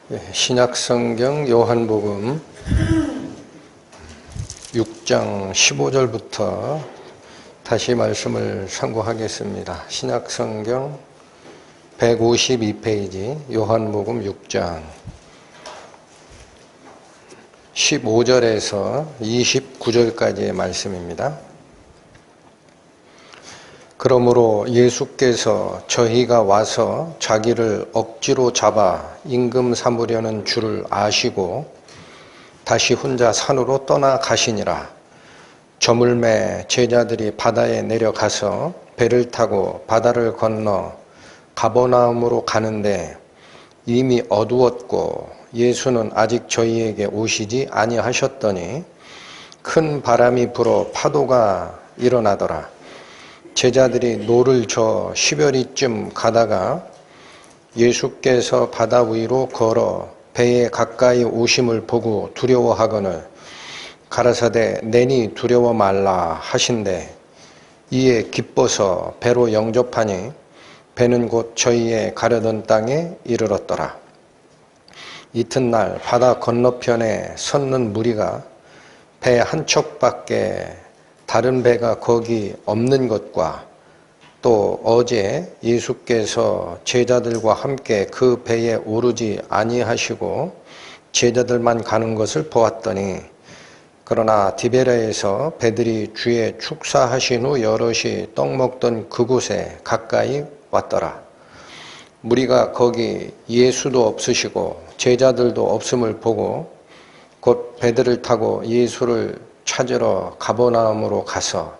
신약성경 요한복음 6장 15절부터 다시 말씀을 상고하겠습니다. 신약성경 152페이지 요한복음 6장 15절에서 29절까지의 말씀입니다. 그러므로 예수께서 저희가 와서 자기를 억지로 잡아 임금 삼으려는 줄을 아시고 다시 혼자 산으로 떠나가시니라. 저물매 제자들이 바다에 내려가서 배를 타고 바다를 건너 가버나움으로 가는데 이미 어두웠고 예수는 아직 저희에게 오시지 아니하셨더니 큰 바람이 불어 파도가 일어나더라. 제자들이 노를 저 10여리쯤 가다가 예수께서 바다 위로 걸어 배에 가까이 오심을 보고 두려워하거늘 가라사대 내니 두려워 말라 하신대 이에 기뻐서 배로 영접하니 배는 곧 저희의 가려던 땅에 이르렀더라. 이튿날 바다 건너편에 섰는 무리가 배 한 척밖에 다른 배가 거기 없는 것과 또 어제 예수께서 제자들과 함께 그 배에 오르지 아니하시고 제자들만 가는 것을 보았더니 그러나 디베라에서 배들이 주에 축사하신 후 여럿이 떡 먹던 그곳에 가까이 왔더라. 무리가 거기 예수도 없으시고 제자들도 없음을 보고 곧 배들을 타고 예수를 찾으러 가버나움으로 가서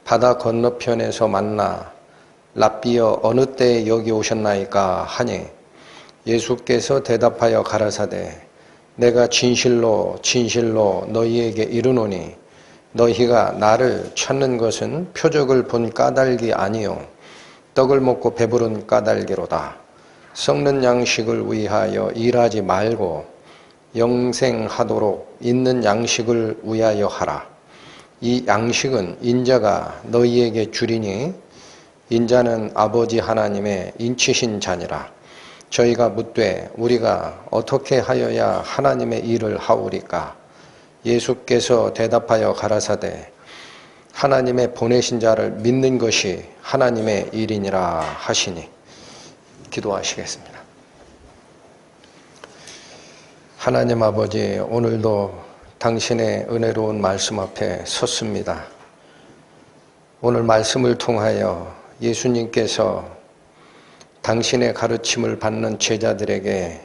바다 건너편에서 만나 랍비여 어느 때에 여기 오셨나이까 하니 예수께서 대답하여 가라사대 내가 진실로 진실로 너희에게 이르노니 너희가 나를 찾는 것은 표적을 본 까닭이 아니요 떡을 먹고 배부른 까닭이로다. 썩는 양식을 위하여 일하지 말고 영생하도록 있는 양식을 위하여 하라. 이 양식은 인자가 너희에게 주리니 인자는 아버지 하나님의 인치신 자니라. 저희가 묻되 우리가 어떻게 하여야 하나님의 일을 하오리까? 예수께서 대답하여 가라사대 하나님의 보내신 자를 믿는 것이 하나님의 일이니라 하시니. 기도하시겠습니다. 하나님 아버지, 오늘도 당신의 은혜로운 말씀 앞에 섰습니다. 오늘 말씀을 통하여 예수님께서 당신의 가르침을 받는 제자들에게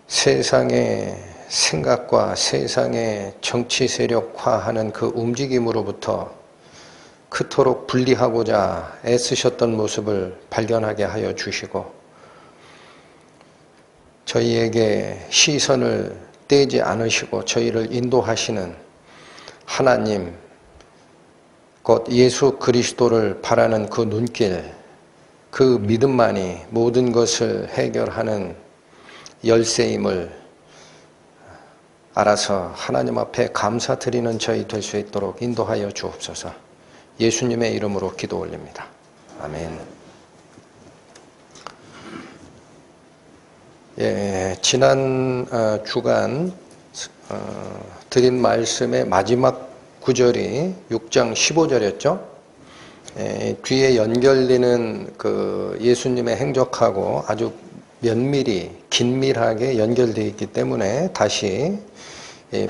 세상의 생각과 세상의 정치 세력화하는 그 움직임으로부터 그토록 분리하고자 애쓰셨던 모습을 발견하게 하여 주시고 저희에게 시선을 떼지 않으시고 저희를 인도하시는 하나님, 곧 예수 그리스도를 바라는 그 눈길, 그 믿음만이 모든 것을 해결하는 열쇠임을 알아서 하나님 앞에 감사드리는 저희 될 수 있도록 인도하여 주옵소서. 예수님의 이름으로 기도 올립니다. 아멘. 지난 주간 드린 말씀의 마지막 구절이 6장 15절이었죠. 뒤에 연결되는 그 예수님의 행적하고 아주 면밀히 긴밀하게 연결되어 있기 때문에 다시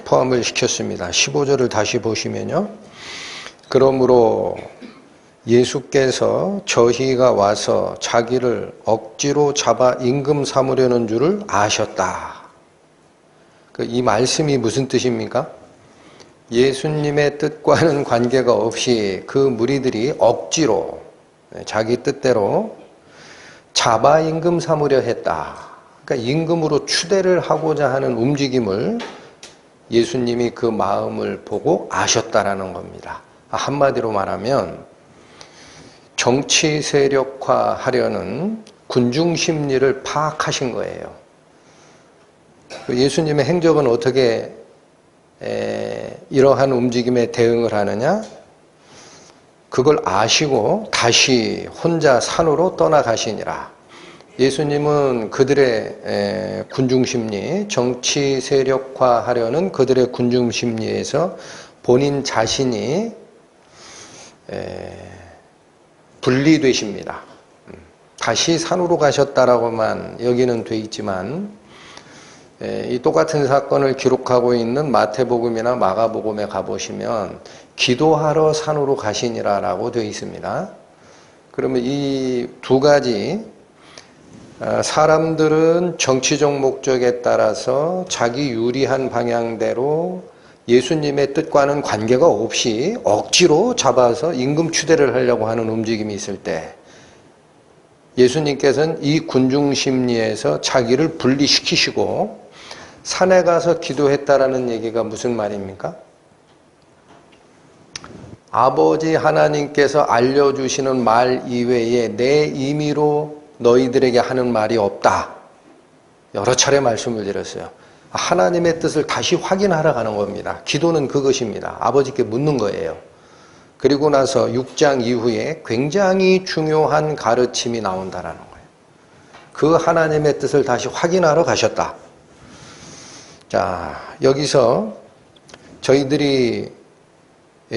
포함을 시켰습니다. 15절을 다시 보시면요. 그러므로 예수께서 저희가 와서 자기를 억지로 잡아 임금 삼으려는 줄을 아셨다. 이 말씀이 무슨 뜻입니까? 예수님의 뜻과는 관계가 없이 그 무리들이 억지로 자기 뜻대로 잡아 임금 삼으려 했다. 그러니까 임금으로 추대를 하고자 하는 움직임을 예수님이 그 마음을 보고 아셨다라는 겁니다. 한마디로 말하면 정치 세력화하려는 군중 심리를 파악하신 거예요. 예수님의 행적은 어떻게 이러한 움직임에 대응을 하느냐? 그걸 아시고 다시 혼자 산으로 떠나가시니라. 예수님은 그들의 군중심리, 정치 세력화하려는 그들의 군중심리에서 본인 자신이 분리되십니다. 다시 산으로 가셨다라고만 여기는 돼 있지만 이 똑같은 사건을 기록하고 있는 마태복음이나 마가복음에 가보시면 기도하러 산으로 가시니라라고 되어 있습니다. 그러면 이 두 가지, 사람들은 정치적 목적에 따라서 자기 유리한 방향대로 예수님의 뜻과는 관계가 없이 억지로 잡아서 임금 추대를 하려고 하는 움직임이 있을 때 예수님께서는 이 군중심리에서 자기를 분리시키시고 산에 가서 기도했다라는 얘기가 무슨 말입니까? 아버지 하나님께서 알려주시는 말 이외에 내 임의로 너희들에게 하는 말이 없다. 여러 차례 말씀을 드렸어요. 하나님의 뜻을 다시 확인하러 가는 겁니다. 기도는 그것입니다. 아버지께 묻는 거예요. 그리고 나서 6장 이후에 굉장히 중요한 가르침이 나온다라는 거예요. 그 하나님의 뜻을 다시 확인하러 가셨다. 자, 여기서 저희들이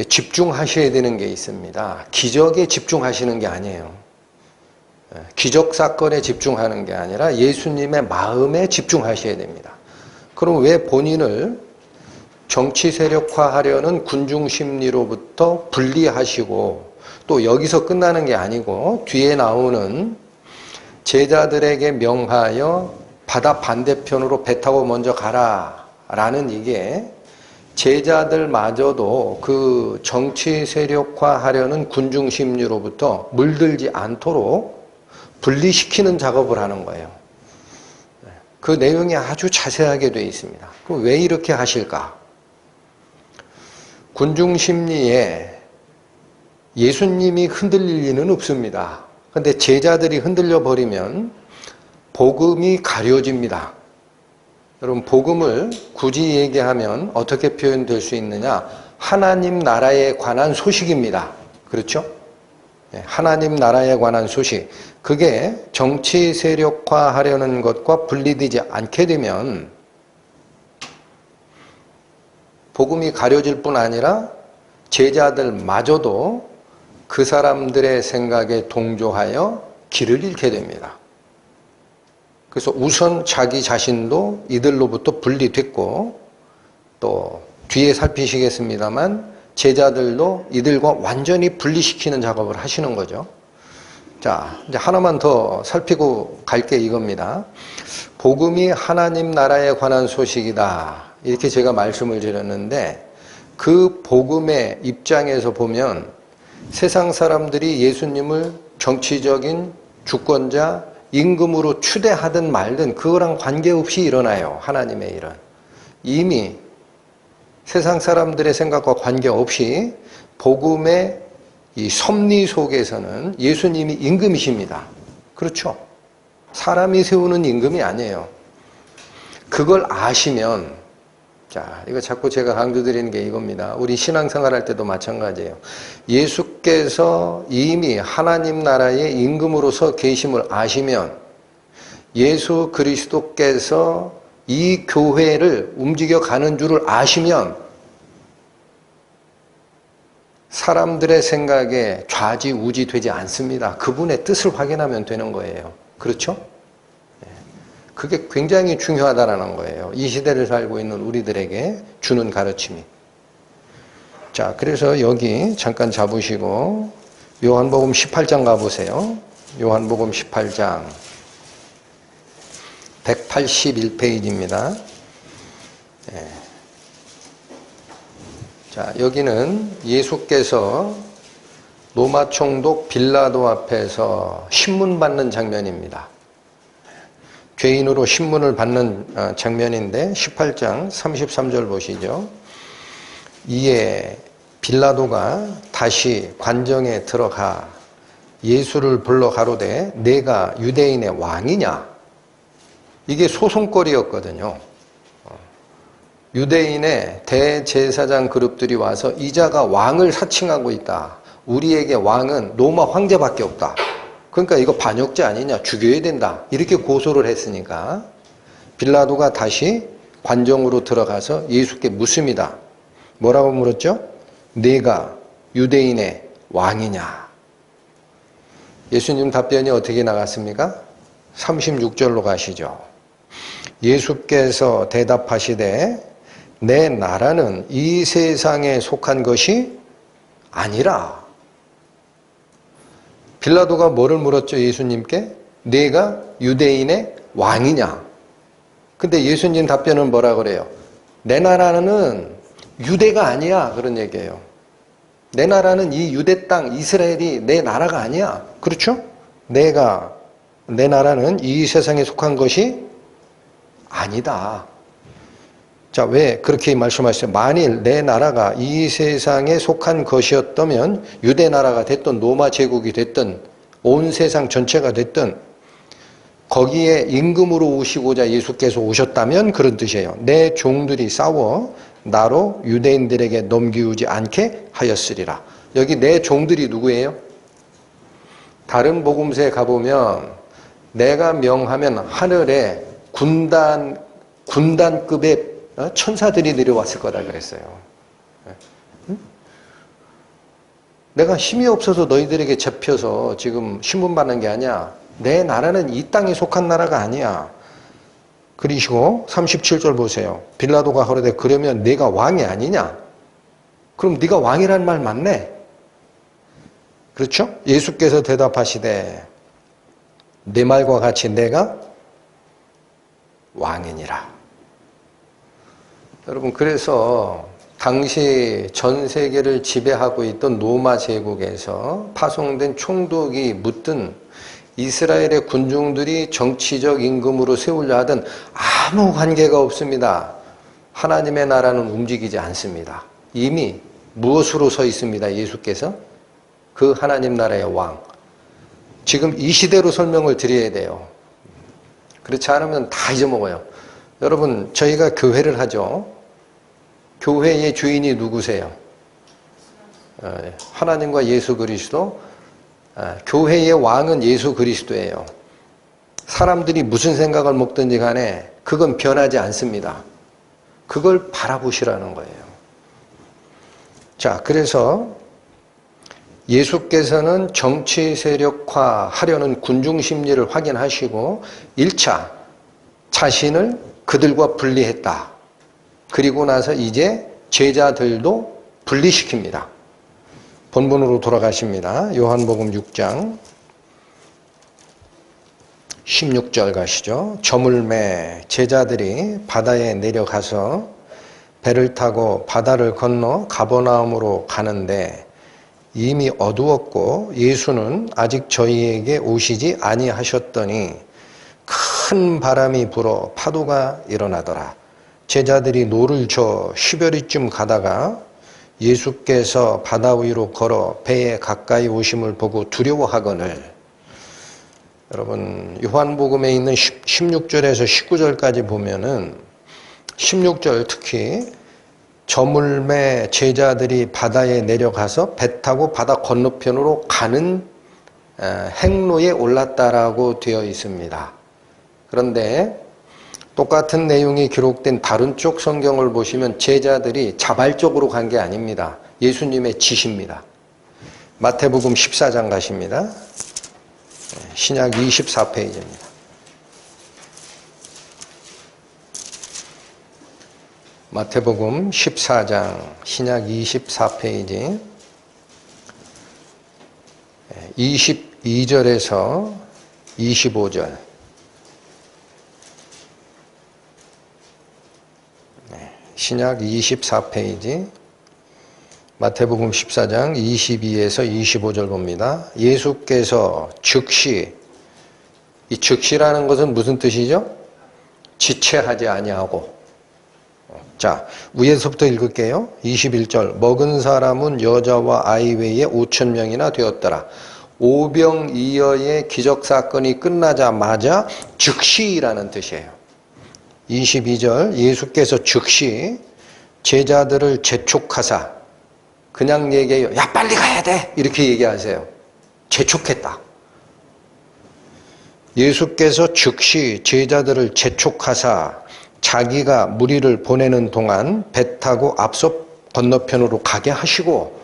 집중하셔야 되는 게 있습니다. 기적에 집중하시는 게 아니에요. 기적 사건에 집중하는 게 아니라 예수님의 마음에 집중하셔야 됩니다. 그럼 왜 본인을 정치 세력화하려는 군중 심리로부터 분리하시고 또 여기서 끝나는 게 아니고 뒤에 나오는 제자들에게 명하여 바다 반대편으로 배 타고 먼저 가라 라는 이게 제자들마저도 그 정치 세력화하려는 군중 심리로부터 물들지 않도록 분리시키는 작업을 하는 거예요. 그 내용이 아주 자세하게 되어 있습니다. 그럼 왜 이렇게 하실까? 군중 심리에 예수님이 흔들릴 리는 없습니다. 그런데 제자들이 흔들려 버리면 복음이 가려집니다. 여러분, 복음을 굳이 얘기하면 어떻게 표현될 수 있느냐? 하나님 나라에 관한 소식입니다. 그렇죠? 하나님 나라에 관한 소식. 그게 정치 세력화하려는 것과 분리되지 않게 되면 복음이 가려질 뿐 아니라 제자들마저도 그 사람들의 생각에 동조하여 길을 잃게 됩니다. 그래서 우선 자기 자신도 이들로부터 분리됐고 또 뒤에 살피시겠습니다만 제자들도 이들과 완전히 분리시키는 작업을 하시는 거죠. 자, 이제 하나만 더 살피고 갈 게 이겁니다. 복음이 하나님 나라에 관한 소식이다. 이렇게 제가 말씀을 드렸는데 그 복음의 입장에서 보면 세상 사람들이 예수님을 정치적인 주권자, 임금으로 추대하든 말든 그거랑 관계없이 일어나요. 하나님의 일은. 이미 세상 사람들의 생각과 관계없이 복음의 이 섭리 속에서는 예수님이 임금이십니다. 그렇죠? 사람이 세우는 임금이 아니에요. 그걸 아시면, 자, 이거 자꾸 제가 강조드리는 게 이겁니다. 우리 신앙생활 할 때도 마찬가지예요. 예수께서 이미 하나님 나라의 임금으로서 계심을 아시면 예수 그리스도께서 이 교회를 움직여가는 줄을 아시면 사람들의 생각에 좌지우지 되지 않습니다. 그분의 뜻을 확인하면 되는 거예요. 그렇죠? 그게 굉장히 중요하다는 거예요. 이 시대를 살고 있는 우리들에게 주는 가르침이. 자, 그래서 여기 잠깐 잡으시고 요한복음 18장 가보세요. 요한복음 18장 181페이지입니다. 자, 여기는 예수께서 로마 총독 빌라도 앞에서 신문 받는 장면입니다. 죄인으로 신문을 받는 장면인데 18장 33절 보시죠. 이에 빌라도가 다시 관정에 들어가 예수를 불러 가로되 내가 유대인의 왕이냐? 이게 소송거리였거든요. 유대인의 대제사장 그룹들이 와서 이 자가 왕을 사칭하고 있다. 우리에게 왕은 로마 황제밖에 없다. 그러니까 이거 반역죄 아니냐, 죽여야 된다, 이렇게 고소를 했으니까 빌라도가 다시 관정으로 들어가서 예수께 묻습니다. 뭐라고 물었죠? 네가 유대인의 왕이냐? 예수님 답변이 어떻게 나갔습니까? 36절로 가시죠. 예수께서 대답하시되 내 나라는 이 세상에 속한 것이 아니라. 빌라도가 뭐를 물었죠? 예수님께? 네가 유대인의 왕이냐? 근데 예수님 답변은 뭐라 그래요? 내 나라는 유대가 아니야, 그런 얘기예요. 내 나라는 이 유대 땅 이스라엘이 내 나라가 아니야. 그렇죠? 내 나라는 이 세상에 속한 것이 아니다. 자, 왜 그렇게 말씀하셨어요? 만일 내 나라가 이 세상에 속한 것이었다면 유대 나라가 됐든 로마 제국이 됐든 온 세상 전체가 됐든 거기에 임금으로 오시고자 예수께서 오셨다면 그런 뜻이에요. 내 종들이 싸워 나로 유대인들에게 넘기우지 않게 하였으리라. 여기 내 종들이 누구예요? 다른 복음서에 가보면 내가 명하면 하늘에 군단급의 천사들이 내려왔을 거다 그랬어요. 내가 힘이 없어서 너희들에게 잡혀서 지금 신문받는 게 아니야. 내 나라는 이 땅에 속한 나라가 아니야. 그러시고 37절 보세요. 빌라도가 그러되 그러면 네가 왕이 아니냐? 그럼 네가 왕이란 말 맞네? 그렇죠? 예수께서 대답하시되 내 말과 같이 내가 왕이니라. 여러분, 그래서 당시 전 세계를 지배하고 있던 로마 제국에서 파송된 총독이 묻든 이스라엘의 군중들이 정치적 임금으로 세우려 하든 아무 관계가 없습니다. 하나님의 나라는 움직이지 않습니다. 이미 무엇으로 서 있습니다, 예수께서? 그 하나님 나라의 왕. 지금 이 시대로 설명을 드려야 돼요. 그렇지 않으면 다 잊어먹어요. 여러분, 저희가 교회를 하죠. 교회의 주인이 누구세요? 하나님과 예수 그리스도. 교회의 왕은 예수 그리스도예요. 사람들이 무슨 생각을 먹든지 간에 그건 변하지 않습니다. 그걸 바라보시라는 거예요. 자, 그래서 예수께서는 정치 세력화하려는 군중 심리를 확인하시고 1차 자신을 그들과 분리했다. 그리고 나서 이제 제자들도 분리시킵니다. 본문으로 돌아가십니다. 요한복음 6장 16절 가시죠. 저물매 제자들이 바다에 내려가서 배를 타고 바다를 건너 가버나움으로 가는데 이미 어두웠고 예수는 아직 저희에게 오시지 아니하셨더니 큰 바람이 불어 파도가 일어나더라. 제자들이 노를 저 시베리쯤 가다가 예수께서 바다 위로 걸어 배에 가까이 오심을 보고 두려워하거늘. 여러분, 요한복음에 있는 16절에서 19절까지 보면은 16절 특히 저물매 제자들이 바다에 내려가서 배 타고 바다 건너편으로 가는 행로에 올랐다라고 되어 있습니다. 그런데 똑같은 내용이 기록된 다른 쪽 성경을 보시면 제자들이 자발적으로 간 게 아닙니다. 예수님의 지시입니다. 마태복음 14장 가십니다. 신약 24페이지입니다. 마태복음 14장 신약 24페이지 22절에서 25절. 신약 24페이지 마태복음 14장 22에서 25절 봅니다. 예수께서 즉시, 이 즉시라는 것은 무슨 뜻이죠? 지체하지 아니하고. 자, 위에서부터 읽을게요. 21절. 먹은 사람은 여자와 아이 외에 5,000명이나 되었더라. 오병이어의 기적사건이 끝나자마자 즉시라는 뜻이에요. 22절. 예수께서 즉시 제자들을 재촉하사, 그냥 얘기해요. 야, 빨리 가야 돼! 이렇게 얘기하세요. 재촉했다. 예수께서 즉시 제자들을 재촉하사 자기가 무리를 보내는 동안 배 타고 앞서 건너편으로 가게 하시고,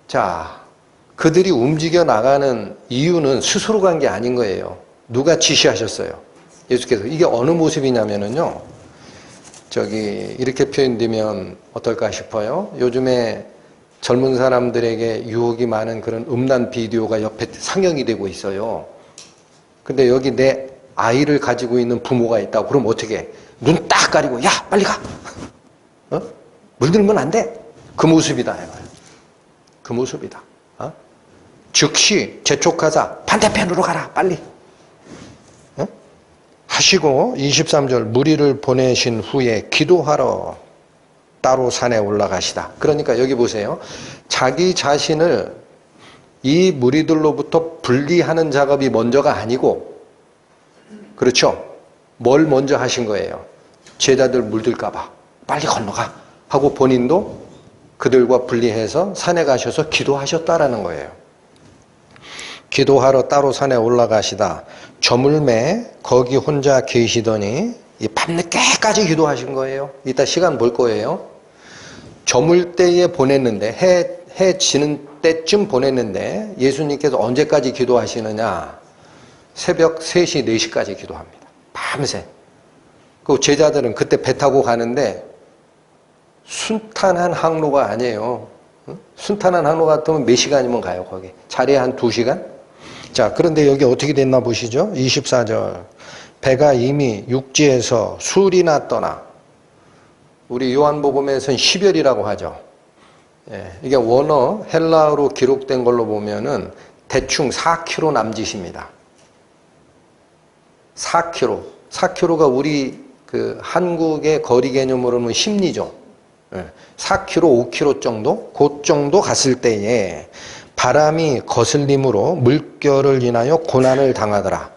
자, 그들이 움직여 나가는 이유는 스스로 간 게 아닌 거예요. 누가 지시하셨어요? 예수께서. 이게 어느 모습이냐면요, 이렇게 표현되면 어떨까 싶어요. 요즘에 젊은 사람들에게 유혹이 많은 그런 음란 비디오가 옆에 상영이 되고 있어요. 근데 여기 내 아이를 가지고 있는 부모가 있다고. 그럼 어떻게 해? 눈 딱 가리고, 야, 빨리 가! 물들면 안 돼! 그 모습이다, 이거예요. 그 모습이다. 즉시 재촉하사 반대편으로 가라, 빨리! 하시고, 23절, 무리를 보내신 후에 기도하러 따로 산에 올라가시다. 그러니까 여기 보세요. 자기 자신을 이 무리들로부터 분리하는 작업이 먼저가 아니고, 그렇죠? 뭘 먼저 하신 거예요? 제자들 물들까봐 빨리 건너가 하고 본인도 그들과 분리해서 산에 가셔서 기도하셨다라는 거예요. 기도하러 따로 산에 올라가시다. 저물매 거기 혼자 계시더니 밤늦게까지 기도하신 거예요. 이따 시간 볼 거예요. 저물 때에 보냈는데, 해 지는 때쯤 보냈는데 예수님께서 언제까지 기도하시느냐? 새벽 3시, 4시까지 기도합니다. 밤새. 그 제자들은 그때 배 타고 가는데 순탄한 항로가 아니에요. 순탄한 항로 같으면 몇 시간이면 가요, 거기. 자리에 한 2시간? 자, 그런데 여기 어떻게 됐나 보시죠? 24절. 배가 이미 육지에서 술이나 떠나. 우리 요한복음에서는 10열이라고 하죠. 예, 이게 원어 헬라어로 기록된 걸로 보면은 대충 4km 남짓입니다. 4km. 4km가 우리 그 한국의 거리 개념으로는 10리죠. 4km, 5km 정도? 그 정도 갔을 때에 바람이 거슬림으로 물결을 인하여 고난을 당하더라.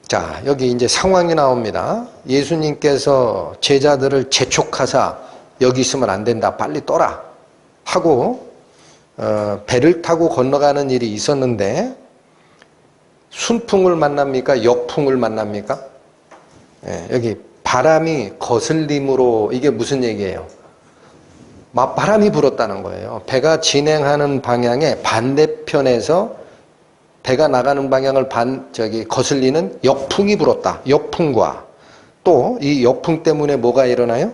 자, 여기 이제 상황이 나옵니다. 예수님께서 제자들을 재촉하사 여기 있으면 안 된다. 빨리 떠라. 하고 배를 타고 건너가는 일이 있었는데 순풍을 만납니까? 역풍을 만납니까? 여기 바람이 거슬림으로 이게 무슨 얘기예요? 맞바람이 불었다는 거예요. 배가 진행하는 방향의 반대편에서 배가 나가는 방향을 거슬리는 역풍이 불었다. 역풍과 또 이 역풍 때문에 뭐가 일어나요?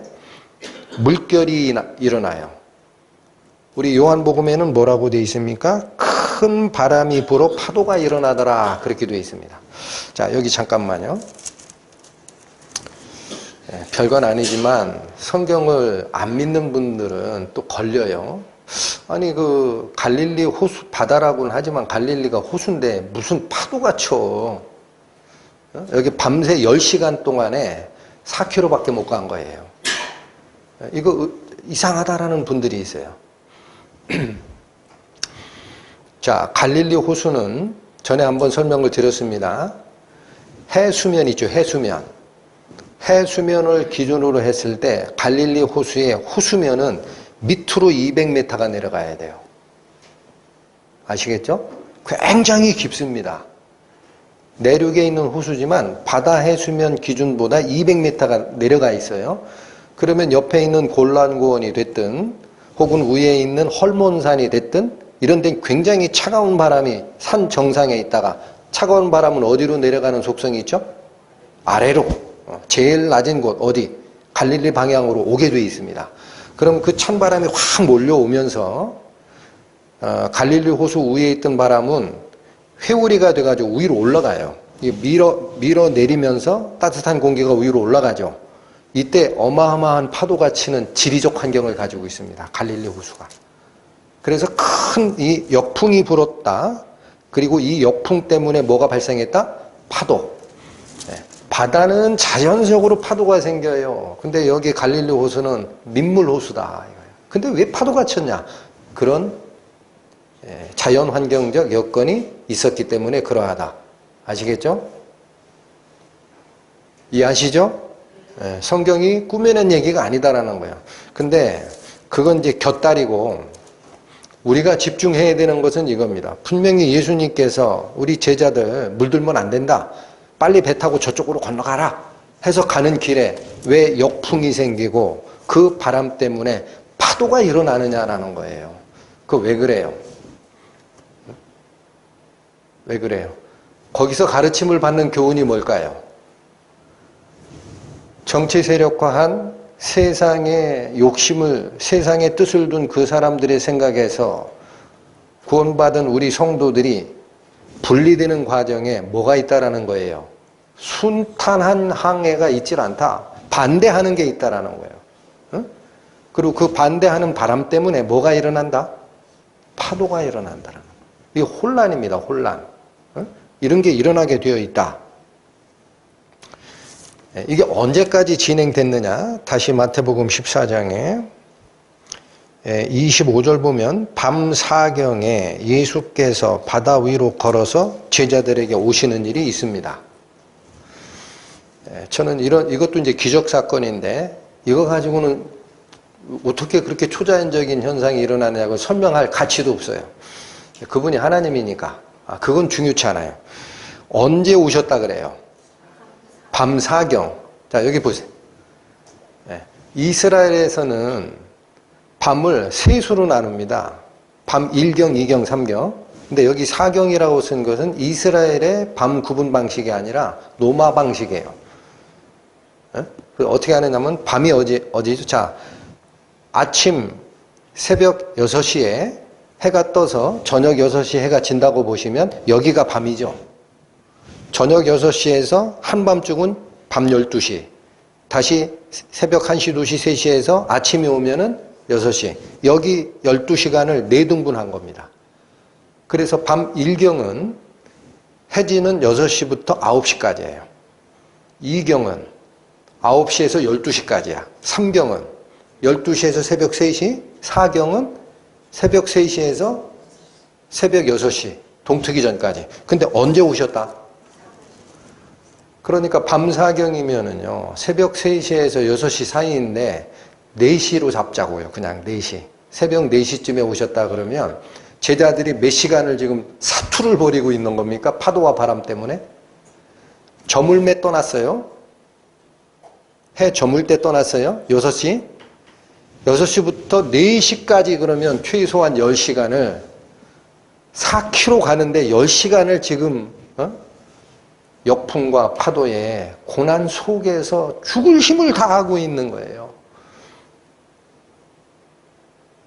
물결이 일어나요. 우리 요한복음에는 뭐라고 되어 있습니까? 큰 바람이 불어 파도가 일어나더라. 그렇게 되어 있습니다. 자, 여기 잠깐만요. 별건 아니지만 성경을 안 믿는 분들은 또 걸려요. 아니 그 갈릴리 호수 바다라고는 하지만 갈릴리가 호수인데 무슨 파도가 쳐. 여기 밤새 10시간 동안에 4km밖에 못 간 거예요. 이거 이상하다라는 분들이 있어요. 자, 갈릴리 호수는 전에 한번 설명을 드렸습니다. 해수면 있죠, 해수면. 해수면을 기준으로 했을 때 갈릴리 호수의 호수면은 밑으로 200m가 내려가야 돼요. 아시겠죠? 굉장히 깊습니다. 내륙에 있는 호수지만 바다 해수면 기준보다 200m가 내려가 있어요. 그러면 옆에 있는 골란고원이 됐든 혹은 위에 있는 헐몬산이 됐든 이런 데 굉장히 차가운 바람이 산 정상에 있다가 차가운 바람은 어디로 내려가는 속성이 있죠? 아래로. 제일 낮은 곳 어디? 갈릴리 방향으로 오게 돼 있습니다. 그럼 그 찬바람이 확 몰려오면서 갈릴리 호수 위에 있던 바람은 회오리가 돼가지고 위로 올라가요. 밀어내리면서 따뜻한 공기가 위로 올라가죠. 이때 어마어마한 파도가 치는 지리적 환경을 가지고 있습니다. 갈릴리 호수가. 그래서 큰 이 역풍이 불었다. 그리고 이 역풍 때문에 뭐가 발생했다? 파도. 바다는 자연적으로 파도가 생겨요. 근데 여기 갈릴리 호수는 민물 호수다. 근데 왜 파도가 쳤냐? 그런 자연 환경적 여건이 있었기 때문에 그러하다. 아시겠죠? 이해하시죠? 성경이 꾸며낸 얘기가 아니다라는 거예요. 근데 그건 이제 곁다리고 우리가 집중해야 되는 것은 이겁니다. 분명히 예수님께서 우리 제자들 물들면 안 된다. 빨리 배 타고 저쪽으로 건너가라. 해서 가는 길에 왜 역풍이 생기고 그 바람 때문에 파도가 일어나느냐라는 거예요. 그 왜 그래요? 왜 그래요? 거기서 가르침을 받는 교훈이 뭘까요? 정치 세력화한 세상의 욕심을, 세상의 뜻을 둔 그 사람들의 생각에서 구원받은 우리 성도들이 분리되는 과정에 뭐가 있다라는 거예요? 순탄한 항해가 있질 않다. 반대하는 게 있다라는 거예요. 응? 그리고 그 반대하는 바람 때문에 뭐가 일어난다? 파도가 일어난다라는 거예요. 이게 혼란입니다. 혼란. 응? 이런 게 일어나게 되어 있다. 이게 언제까지 진행됐느냐? 다시 마태복음 14장에 25절 보면 밤 사경에 예수께서 바다 위로 걸어서 제자들에게 오시는 일이 있습니다. 저는 이것도 이제 기적 사건인데 이거 가지고는 어떻게 그렇게 초자연적인 현상이 일어나냐고 설명할 가치도 없어요. 그분이 하나님이니까. 그건 중요치 않아요. 언제 오셨다 그래요? 밤 사경. 자, 여기 보세요. 이스라엘에서는 밤을 세 수로 나눕니다. 밤 1경, 2경, 3경. 근데 여기 사경이라고 쓴 것은 이스라엘의 밤 구분 방식이 아니라 노마 방식이에요. 어떻게 하느냐면 밤이 어디죠? 자, 아침 새벽 6시에 해가 떠서 저녁 6시에 해가 진다고 보시면 여기가 밤이죠. 저녁 6시에서 한밤중은 밤 12시. 다시 새벽 1시, 2시, 3시에서 아침이 오면은 6시. 여기 12시간을 4등분한 겁니다. 그래서 밤 1경은 해지는 6시부터 9시까지예요. 2경은 9시에서 12시까지야. 3경은 12시에서 새벽 3시. 4경은 새벽 3시에서 새벽 6시. 동트기 전까지. 근데 언제 오셨다? 그러니까 밤 사경이면은요, 새벽 3시에서 6시 사이인데, 4시로 잡자고요. 그냥 4시. 새벽 4시쯤에 오셨다 그러면, 제자들이 몇 시간을 지금 사투를 벌이고 있는 겁니까? 파도와 바람 때문에? 저물매 떠났어요? 해 저물 때 떠났어요? 6시? 6시부터 4시까지 그러면 최소한 10시간을 4km 가는데 10시간을 지금, 역풍과 파도의 고난 속에서 죽을 힘을 다하고 있는 거예요.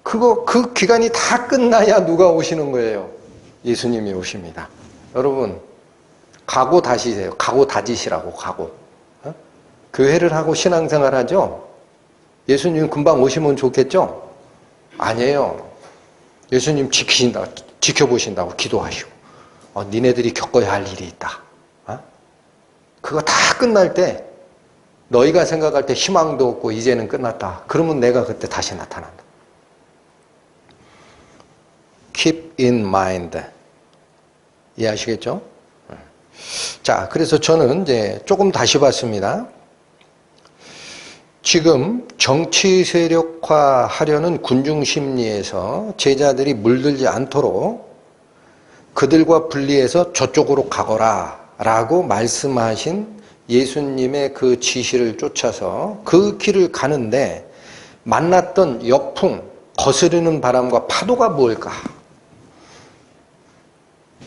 그 기간이 다 끝나야 누가 오시는 거예요? 예수님이 오십니다. 여러분, 각오 다지세요. 각오 다지시라고, 각오. 교회를 하고 신앙생활 하죠? 예수님 금방 오시면 좋겠죠? 아니에요. 예수님 지켜보신다고 기도하시고, 니네들이 겪어야 할 일이 있다. 그거 다 끝날 때 너희가 생각할 때 희망도 없고 이제는 끝났다. 그러면 내가 그때 다시 나타난다. Keep in mind. 이해하시겠죠? 자, 그래서 저는 이제 조금 다시 봤습니다. 지금 정치 세력화 하려는 군중 심리에서 제자들이 물들지 않도록 그들과 분리해서 저쪽으로 가거라 라고 말씀하신 예수님의 그 지시를 쫓아서 그 길을 가는데 만났던 역풍, 거스르는 바람과 파도가 뭘까?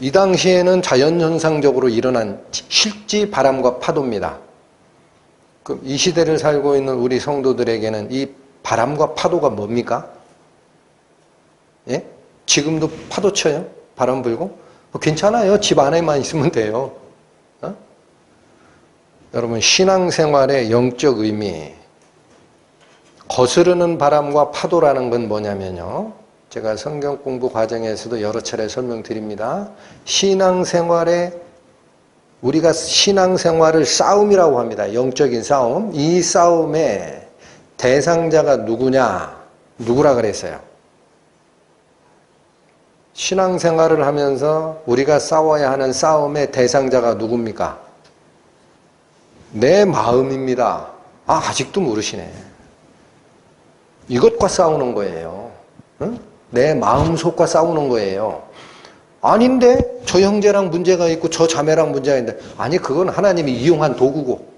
이 당시에는 자연현상적으로 일어난 실지 바람과 파도입니다. 그럼 이 시대를 살고 있는 우리 성도들에게는 이 바람과 파도가 뭡니까? 예? 지금도 파도 쳐요? 바람 불고? 괜찮아요. 집 안에만 있으면 돼요. 여러분, 신앙생활의 영적 의미, 거스르는 바람과 파도라는 건 뭐냐면요. 제가 성경 공부 과정에서도 여러 차례 설명드립니다. 우리가 신앙생활을 싸움이라고 합니다. 영적인 싸움. 이 싸움의 대상자가 누구라 그랬어요? 신앙생활을 하면서 우리가 싸워야 하는 싸움의 대상자가 누굽니까? 내 마음입니다. 아직도 모르시네. 이것과 싸우는 거예요. 응? 내 마음속과 싸우는 거예요. 아닌데 저 형제랑 문제가 있고 저 자매랑 문제가 있는데 아니 그건 하나님이 이용한 도구고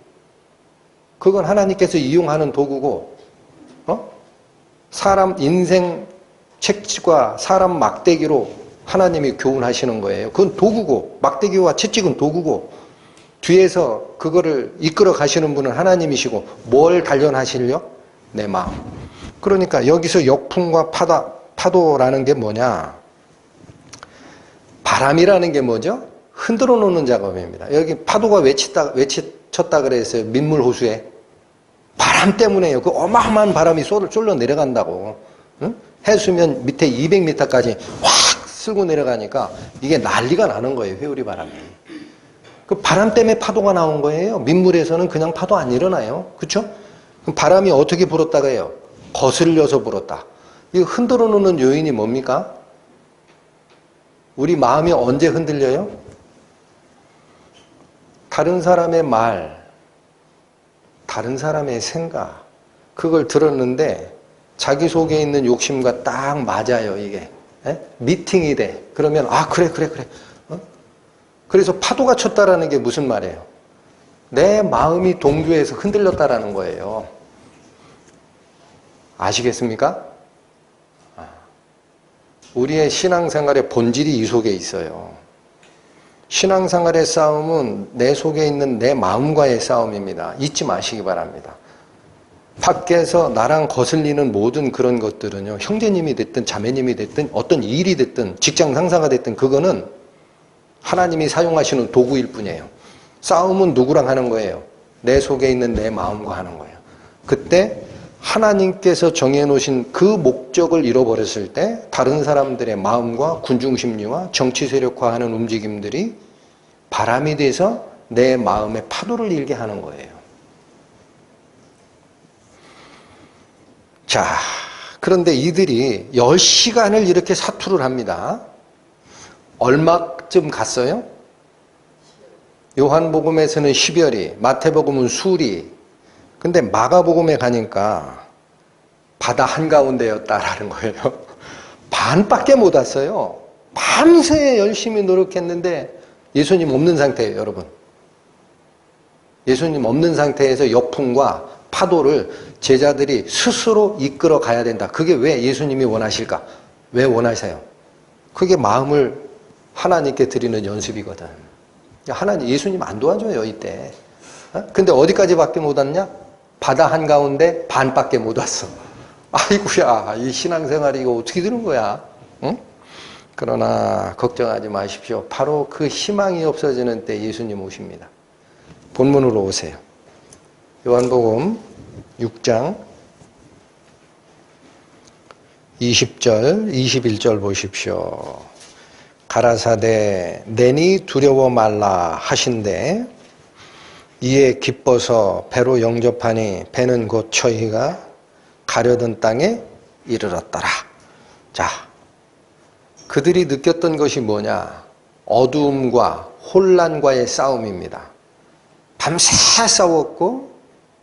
그건 하나님께서 이용하는 도구고 사람 인생 채찍과 사람 막대기로 하나님이 교훈하시는 거예요. 그건 도구고 막대기와 채찍은 도구고 뒤에서 그거를 이끌어 가시는 분은 하나님이시고 뭘 단련하시려? 내 마음. 그러니까 여기서 역풍과 파도라는 게 뭐냐? 바람이라는 게 뭐죠? 흔들어 놓는 작업입니다. 여기 파도가 외쳤다 그랬어요. 민물호수에. 바람 때문에요. 그 어마어마한 바람이 쏠려 내려간다고. 응? 해수면 밑에 200m까지 확 쓸고 내려가니까 이게 난리가 나는 거예요. 회오리 바람이. 그 바람 때문에 파도가 나온 거예요. 민물에서는 그냥 파도 안 일어나요. 그렇죠? 그럼 바람이 어떻게 불었다가 해요? 거슬려서 불었다. 이 흔들어 놓는 요인이 뭡니까? 우리 마음이 언제 흔들려요? 다른 사람의 말, 다른 사람의 생각, 그걸 들었는데 자기 속에 있는 욕심과 딱 맞아요, 이게. 에? 미팅이 돼. 그러면 그래. 그래서 파도가 쳤다라는 게 무슨 말이에요? 내 마음이 동조해서 흔들렸다라는 거예요. 아시겠습니까? 우리의 신앙생활의 본질이 이 속에 있어요. 신앙생활의 싸움은 내 속에 있는 내 마음과의 싸움입니다. 잊지 마시기 바랍니다. 밖에서 나랑 거슬리는 모든 그런 것들은요, 형제님이 됐든 자매님이 됐든 어떤 일이 됐든 직장 상사가 됐든 그거는 하나님이 사용하시는 도구일 뿐이에요. 싸움은 누구랑 하는 거예요? 내 속에 있는 내 마음과 하는 거예요. 그때 하나님께서 정해놓으신 그 목적을 잃어버렸을 때 다른 사람들의 마음과 군중심리와 정치 세력화하는 움직임들이 바람이 돼서 내 마음에 파도를 일게 하는 거예요. 자, 그런데 이들이 10시간을 이렇게 사투를 합니다. 얼마쯤 갔어요? 요한복음에서는 10여리, 마태복음은 수리. 근데 마가복음에 가니까 바다 한가운데였다라는 거예요. 반밖에 못 왔어요. 밤새 열심히 노력했는데 예수님 없는 상태예요, 여러분. 예수님 없는 상태에서 역풍과 파도를 제자들이 스스로 이끌어 가야 된다. 그게 왜 예수님이 원하실까? 왜 원하세요? 그게 마음을 하나님께 드리는 연습이거든. 하나님, 예수님 안 도와줘요, 이때. 근데 어디까지밖에 못 왔냐? 바다 한가운데 반밖에 못 왔어. 아이고야, 이 신앙생활이 이거 어떻게 되는 거야? 응? 그러나 걱정하지 마십시오. 바로 그 희망이 없어지는 때 예수님 오십니다. 본문으로 오세요. 요한복음 6장 20절, 21절 보십시오. 가라사대 내니 두려워 말라 하신대 이에 기뻐서 배로 영접하니 배는 곧 저희가 가려던 땅에 이르렀더라. 자, 그들이 느꼈던 것이 뭐냐? 어두움과 혼란과의 싸움입니다. 밤새 싸웠고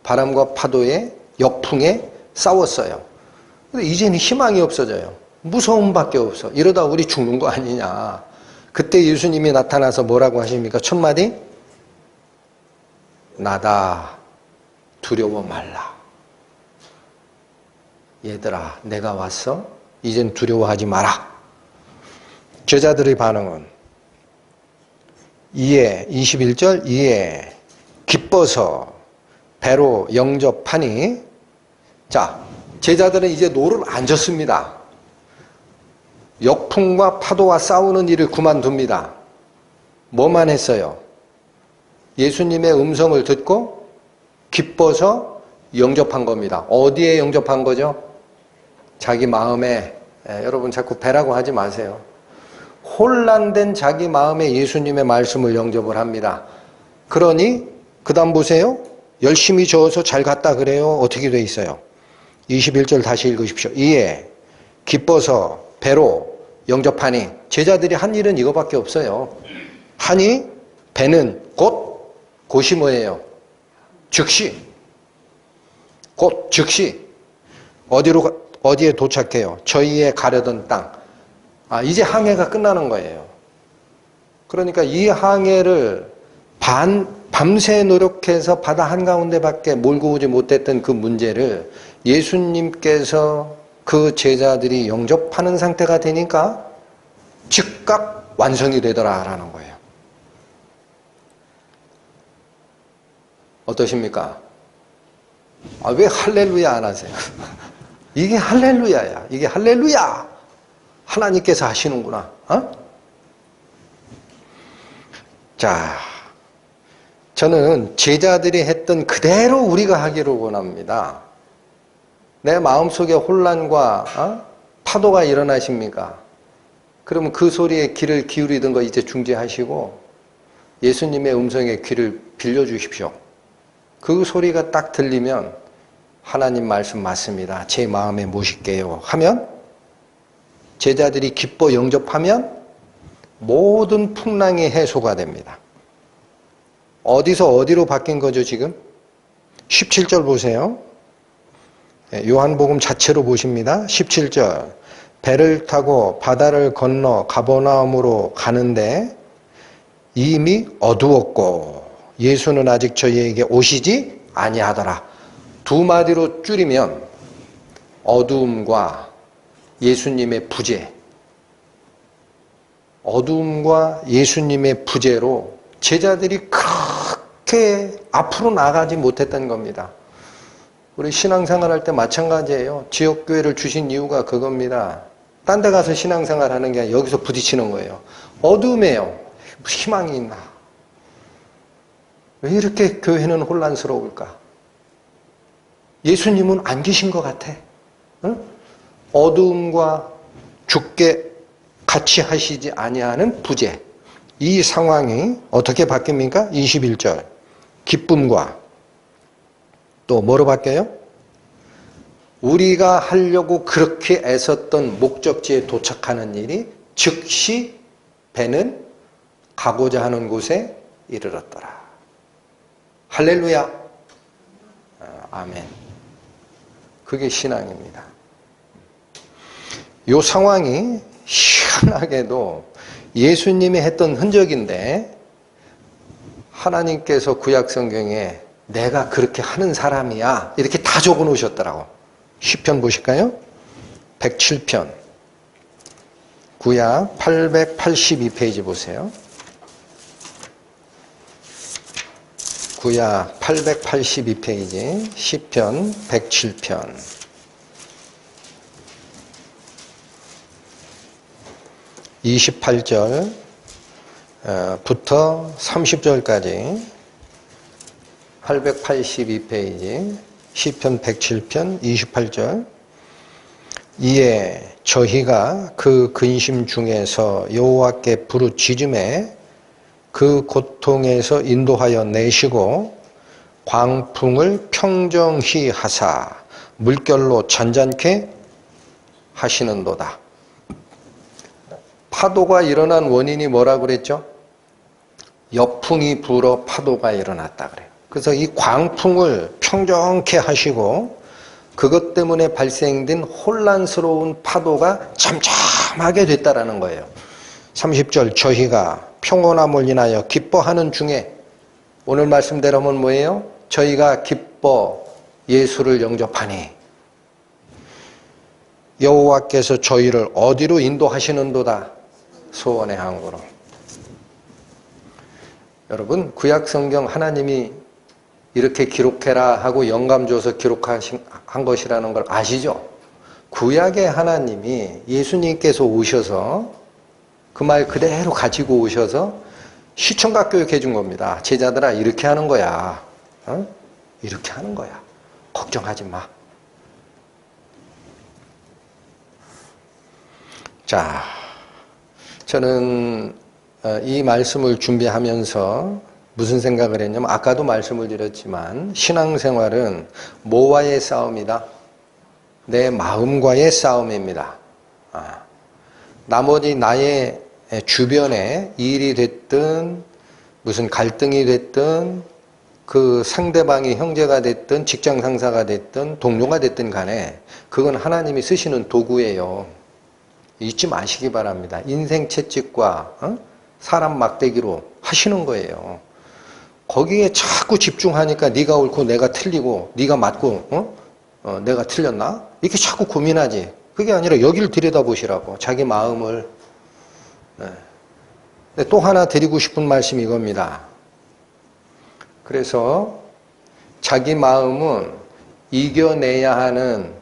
바람과 파도에 역풍에 싸웠어요. 근데 이제는 희망이 없어져요. 무서움밖에 없어. 이러다 우리 죽는 거 아니냐. 그때 예수님이 나타나서 뭐라고 하십니까? 첫 마디? 나다. 두려워 말라. 얘들아, 내가 왔어? 이젠 두려워하지 마라. 제자들의 반응은 이에 21절 이에 기뻐서 배로 영접하니 자, 제자들은 이제 노를 안 졌습니다. 역풍과 파도와 싸우는 일을 그만둡니다. 뭐만 했어요? 예수님의 음성을 듣고 기뻐서 영접한 겁니다. 어디에 영접한 거죠? 자기 마음에. 여러분 자꾸 배라고 하지 마세요. 혼란된 자기 마음에 예수님의 말씀을 영접을 합니다. 그러니 그 다음 보세요. 열심히 저어서 잘 갔다 그래요. 어떻게 돼 있어요? 21절 다시 읽으십시오. 이에 기뻐서 배로 영접하니 제자들이 한 일은 이거밖에 없어요. 하니 배는 곧이 뭐예요? 즉시. 곧 즉시. 어디로 어디에 도착해요? 저희의 가려던 땅. 이제 항해가 끝나는 거예요. 그러니까 이 항해를 밤새 노력해서 바다 한가운데밖에 몰고 오지 못했던 그 문제를 예수님께서 그 제자들이 영접하는 상태가 되니까 즉각 완성이 되더라라는 거예요. 어떠십니까? 왜 할렐루야 안 하세요? 이게 할렐루야야. 이게 할렐루야. 하나님께서 하시는구나. 자, 저는 제자들이 했던 그대로 우리가 하기를 원합니다. 내 마음속에 혼란과 파도가 일어나십니까? 그러면 그 소리에 귀를 기울이던 거 이제 중지하시고 예수님의 음성에 귀를 빌려주십시오. 그 소리가 딱 들리면 하나님 말씀 맞습니다. 제 마음에 모실게요. 하면 제자들이 기뻐 영접하면 모든 풍랑이 해소가 됩니다. 어디서 어디로 바뀐 거죠 지금? 17절 보세요. 요한복음 자체로 보십니다. 17절 배를 타고 바다를 건너 가버나움으로 가는데 이미 어두웠고 예수는 아직 저희에게 오시지 아니하더라. 두 마디로 줄이면 어두움과 예수님의 부재, 어두움과 예수님의 부재로 제자들이 그렇게 앞으로 나가지 못했던 겁니다. 우리 신앙생활 할 때 마찬가지예요. 지역교회를 주신 이유가 그겁니다. 딴 데 가서 신앙생활 하는 게 아니라 여기서 부딪히는 거예요. 어두움이에요. 희망이 있나? 왜 이렇게 교회는 혼란스러울까? 예수님은 안 계신 것 같아. 응? 어두움과 죽게 같이 하시지 아니하는 부재. 이 상황이 어떻게 바뀝니까? 21절. 기쁨과 또 뭐로 바뀌어요? 우리가 하려고 그렇게 애썼던 목적지에 도착하는 일이 즉시 배는 가고자 하는 곳에 이르렀더라. 할렐루야. 아멘. 그게 신앙입니다. 이 상황이 희한하게도 예수님이 했던 흔적인데 하나님께서 구약 성경에 내가 그렇게 하는 사람이야 이렇게 다 적어 놓으셨더라고. 시편 보실까요? 107편 구약 882페이지 보세요. 구약 882페이지 시편 107편 28절부터 30절까지 882페이지 시편 107편 28절 이에 저희가 그 근심 중에서 여호와께 부르짖음에 그 고통에서 인도하여 내시고 광풍을 평정히 하사 물결로 잔잔케 하시는도다. 파도가 일어난 원인이 뭐라고 그랬죠? 역풍이 불어 파도가 일어났다 그래요. 그래서 이 광풍을 평정케 하시고 그것 때문에 발생된 혼란스러운 파도가 잠잠하게 됐다라는 거예요. 30절 저희가 평온함을 인하여 기뻐하는 중에 오늘 말씀대로면 뭐예요? 저희가 기뻐 예수를 영접하니 여호와께서 저희를 어디로 인도하시는도다? 소원의 항구로. 여러분 구약 성경 하나님이 이렇게 기록해라 하고 영감 줘서 기록한 것이라는 걸 아시죠? 구약의 하나님이 예수님께서 오셔서 그 말 그대로 가지고 오셔서 시청각 교육해 준 겁니다. 제자들아 이렇게 하는 거야. 이렇게 하는 거야. 걱정하지 마. 자, 저는 이 말씀을 준비하면서 무슨 생각을 했냐면 아까도 말씀을 드렸지만 신앙생활은 뭐와의 싸움이다? 내 마음과의 싸움입니다. 나머지 나의 주변에 일이 됐든 무슨 갈등이 됐든 그 상대방이 형제가 됐든 직장 상사가 됐든 동료가 됐든 간에 그건 하나님이 쓰시는 도구예요. 잊지 마시기 바랍니다. 인생 채찍과 사람 막대기로 하시는 거예요. 거기에 자꾸 집중하니까 네가 옳고 내가 틀리고 네가 맞고 내가 틀렸나? 이렇게 자꾸 고민하지. 그게 아니라 여기를 들여다보시라고. 자기 마음을. 네. 또 하나 드리고 싶은 말씀이 이겁니다. 그래서 자기 마음은 이겨내야 하는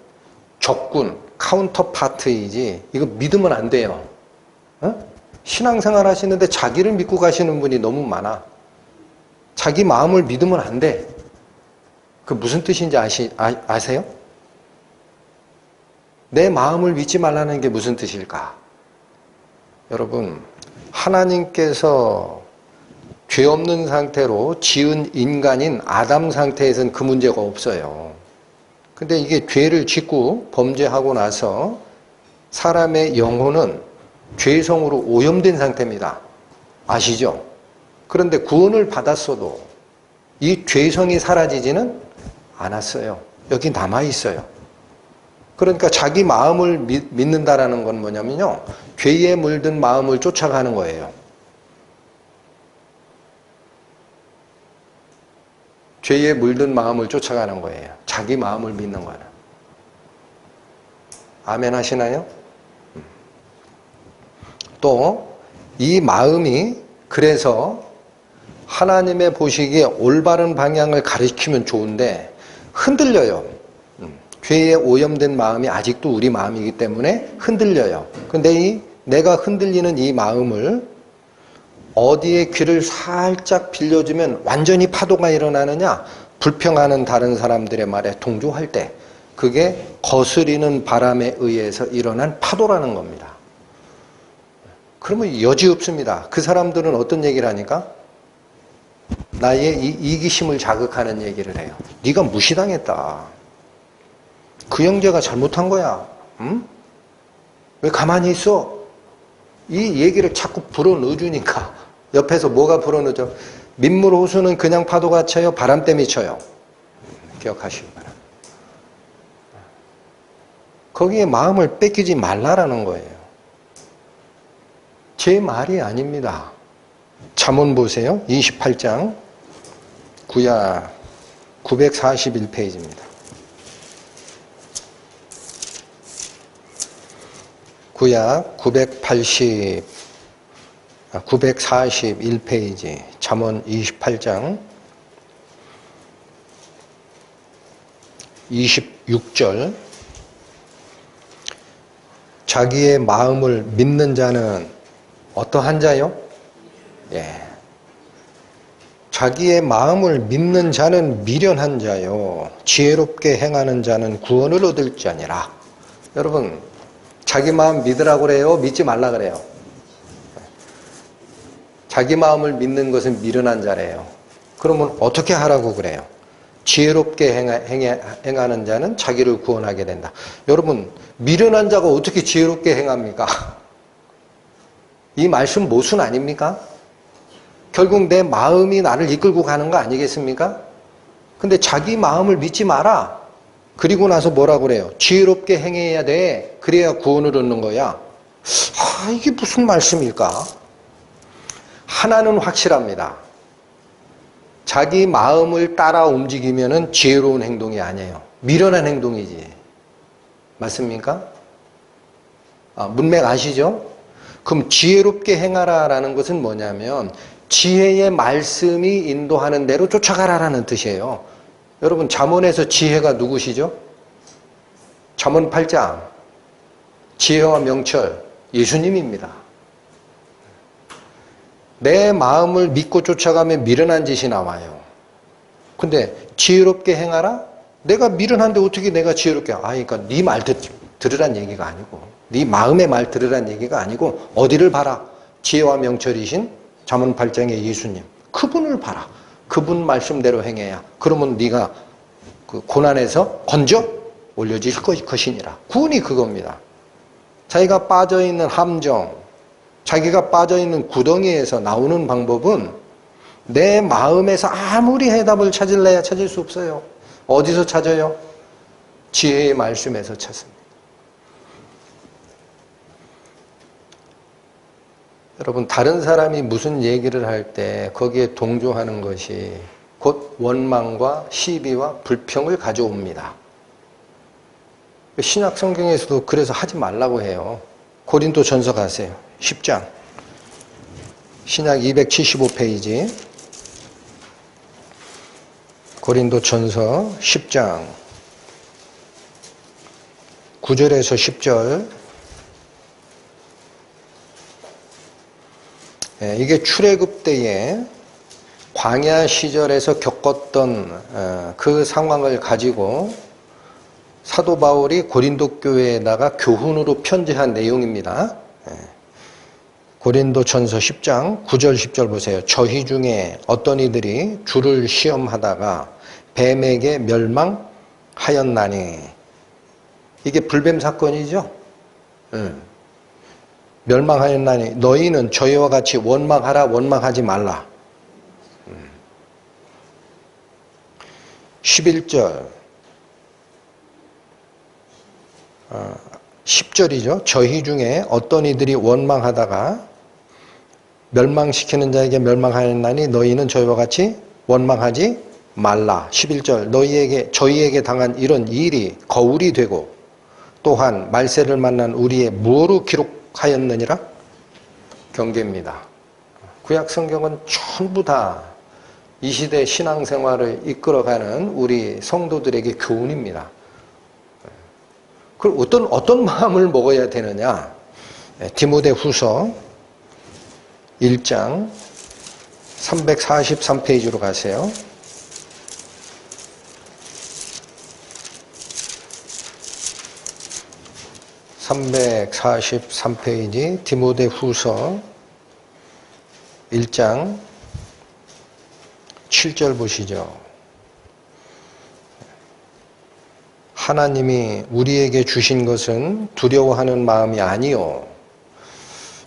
적군, 카운터파트이지 이거 믿으면 안 돼요. 신앙생활 하시는데 자기를 믿고 가시는 분이 너무 많아. 자기 마음을 믿으면 안 돼. 그 무슨 뜻인지 아세요? 내 마음을 믿지 말라는 게 무슨 뜻일까? 여러분, 하나님께서 죄 없는 상태로 지은 인간인 아담 상태에서는 그 문제가 없어요. 근데 이게 죄를 짓고 범죄하고 나서 사람의 영혼은 죄성으로 오염된 상태입니다. 아시죠? 그런데 구원을 받았어도 이 죄성이 사라지지는 않았어요. 여기 남아있어요. 그러니까 자기 마음을 믿는다라는 건 뭐냐면요. 죄에 물든 마음을 쫓아가는 거예요. 죄에 물든 마음을 쫓아가는 거예요. 자기 마음을 믿는 거는. 아멘 하시나요? 또 이 마음이 그래서 하나님의 보시기에 올바른 방향을 가리키면 좋은데 흔들려요. 죄에 오염된 마음이 아직도 우리 마음이기 때문에 흔들려요. 근데 내가 흔들리는 이 마음을 어디에 귀를 살짝 빌려주면 완전히 파도가 일어나느냐? 불평하는 다른 사람들의 말에 동조할 때 그게 거스리는 바람에 의해서 일어난 파도라는 겁니다. 그러면 여지없습니다. 그 사람들은 어떤 얘기를 하니까? 나의 이기심을 자극하는 얘기를 해요. 네가 무시당했다. 그 형제가 잘못한 거야. 응? 왜 가만히 있어? 이 얘기를 자꾸 불어넣어주니까 옆에서 뭐가 불어넣어져? 민물 호수는 그냥 파도가 쳐요? 바람 때문에 쳐요? 기억하시기 바랍니다. 거기에 마음을 뺏기지 말라라는 거예요. 제 말이 아닙니다. 잠언 보세요. 28장 구약 941페이지입니다. 구약 941페이지 잠언 28장 26절 자기의 마음을 믿는 자는 어떠한 자요? 예. 자기의 마음을 믿는 자는 미련한 자요. 지혜롭게 행하는 자는 구원을 얻을 자니라. 여러분, 자기 마음 믿으라고 그래요? 믿지 말라 그래요? 자기 마음을 믿는 것은 미련한 자래요. 그러면 어떻게 하라고 그래요? 지혜롭게 행하는 자는 자기를 구원하게 된다. 여러분, 미련한 자가 어떻게 지혜롭게 행합니까? 이 말씀 모순 아닙니까? 결국 내 마음이 나를 이끌고 가는 거 아니겠습니까? 근데 자기 마음을 믿지 마라. 그리고 나서 뭐라고 그래요? 지혜롭게 행해야 돼. 그래야 구원을 얻는 거야. 이게 무슨 말씀일까? 하나는 확실합니다. 자기 마음을 따라 움직이면은 지혜로운 행동이 아니에요. 미련한 행동이지. 맞습니까? 문맥 아시죠? 그럼 지혜롭게 행하라라는 것은 뭐냐면 지혜의 말씀이 인도하는 대로 쫓아가라라는 뜻이에요. 여러분 잠언에서 지혜가 누구시죠? 잠언 8장 지혜와 명철 예수님입니다. 내 마음을 믿고 쫓아가면 미련한 짓이 나와요. 근데 지혜롭게 행하라? 내가 미련한데 어떻게 내가 지혜롭게 그러니까 네 말 들으란 얘기가 아니고 네 마음의 말 들으란 얘기가 아니고 어디를 봐라? 지혜와 명철이신 잠언 8장의 예수님 그분을 봐라. 그분 말씀대로 행해야 그러면 네가 그 고난에서 건져 올려질 것이니라. 구원이 그겁니다. 자기가 빠져있는 함정 자기가 빠져있는 구덩이에서 나오는 방법은 내 마음에서 아무리 해답을 찾을래야 찾을 수 없어요. 어디서 찾아요? 지혜의 말씀에서 찾습니다. 여러분, 다른 사람이 무슨 얘기를 할 때 거기에 동조하는 것이 곧 원망과 시비와 불평을 가져옵니다. 신약 성경에서도 그래서 하지 말라고 해요. 고린도 전서 가세요. 10장. 신약 275페이지. 고린도 전서 10장. 9절에서 10절. 이게 출애굽 때에 광야 시절에서 겪었던 그 상황을 가지고 사도 바울이 고린도 교회에다가 교훈으로 편지한 내용입니다. 고린도 전서 10장 9절 10절 보세요. 저희 중에 어떤 이들이 주를 시험하다가 뱀에게 멸망하였나니. 이게 불뱀 사건이죠. 멸망하였나니 너희는 저희와 같이 원망하라 원망하지 말라. 11절 10절이죠. 저희 중에 어떤 이들이 원망하다가 멸망시키는 자에게 멸망하였나니 너희는 저희와 같이 원망하지 말라. 11절 저희에게 당한 이런 일이 거울이 되고 또한 말세를 만난 우리의 무엇으로 기록하였느니라? 경계입니다. 구약 성경은 전부 다 이 시대 신앙생활을 이끌어가는 우리 성도들에게 교훈입니다. 그럼 어떤 마음을 먹어야 되느냐? 디모데 후서 1장 343페이지로 가세요. (343페이지) 디모데 후서 1장 7절 보시죠. 하나님이 우리에게 주신 것은 두려워하는 마음이 아니요.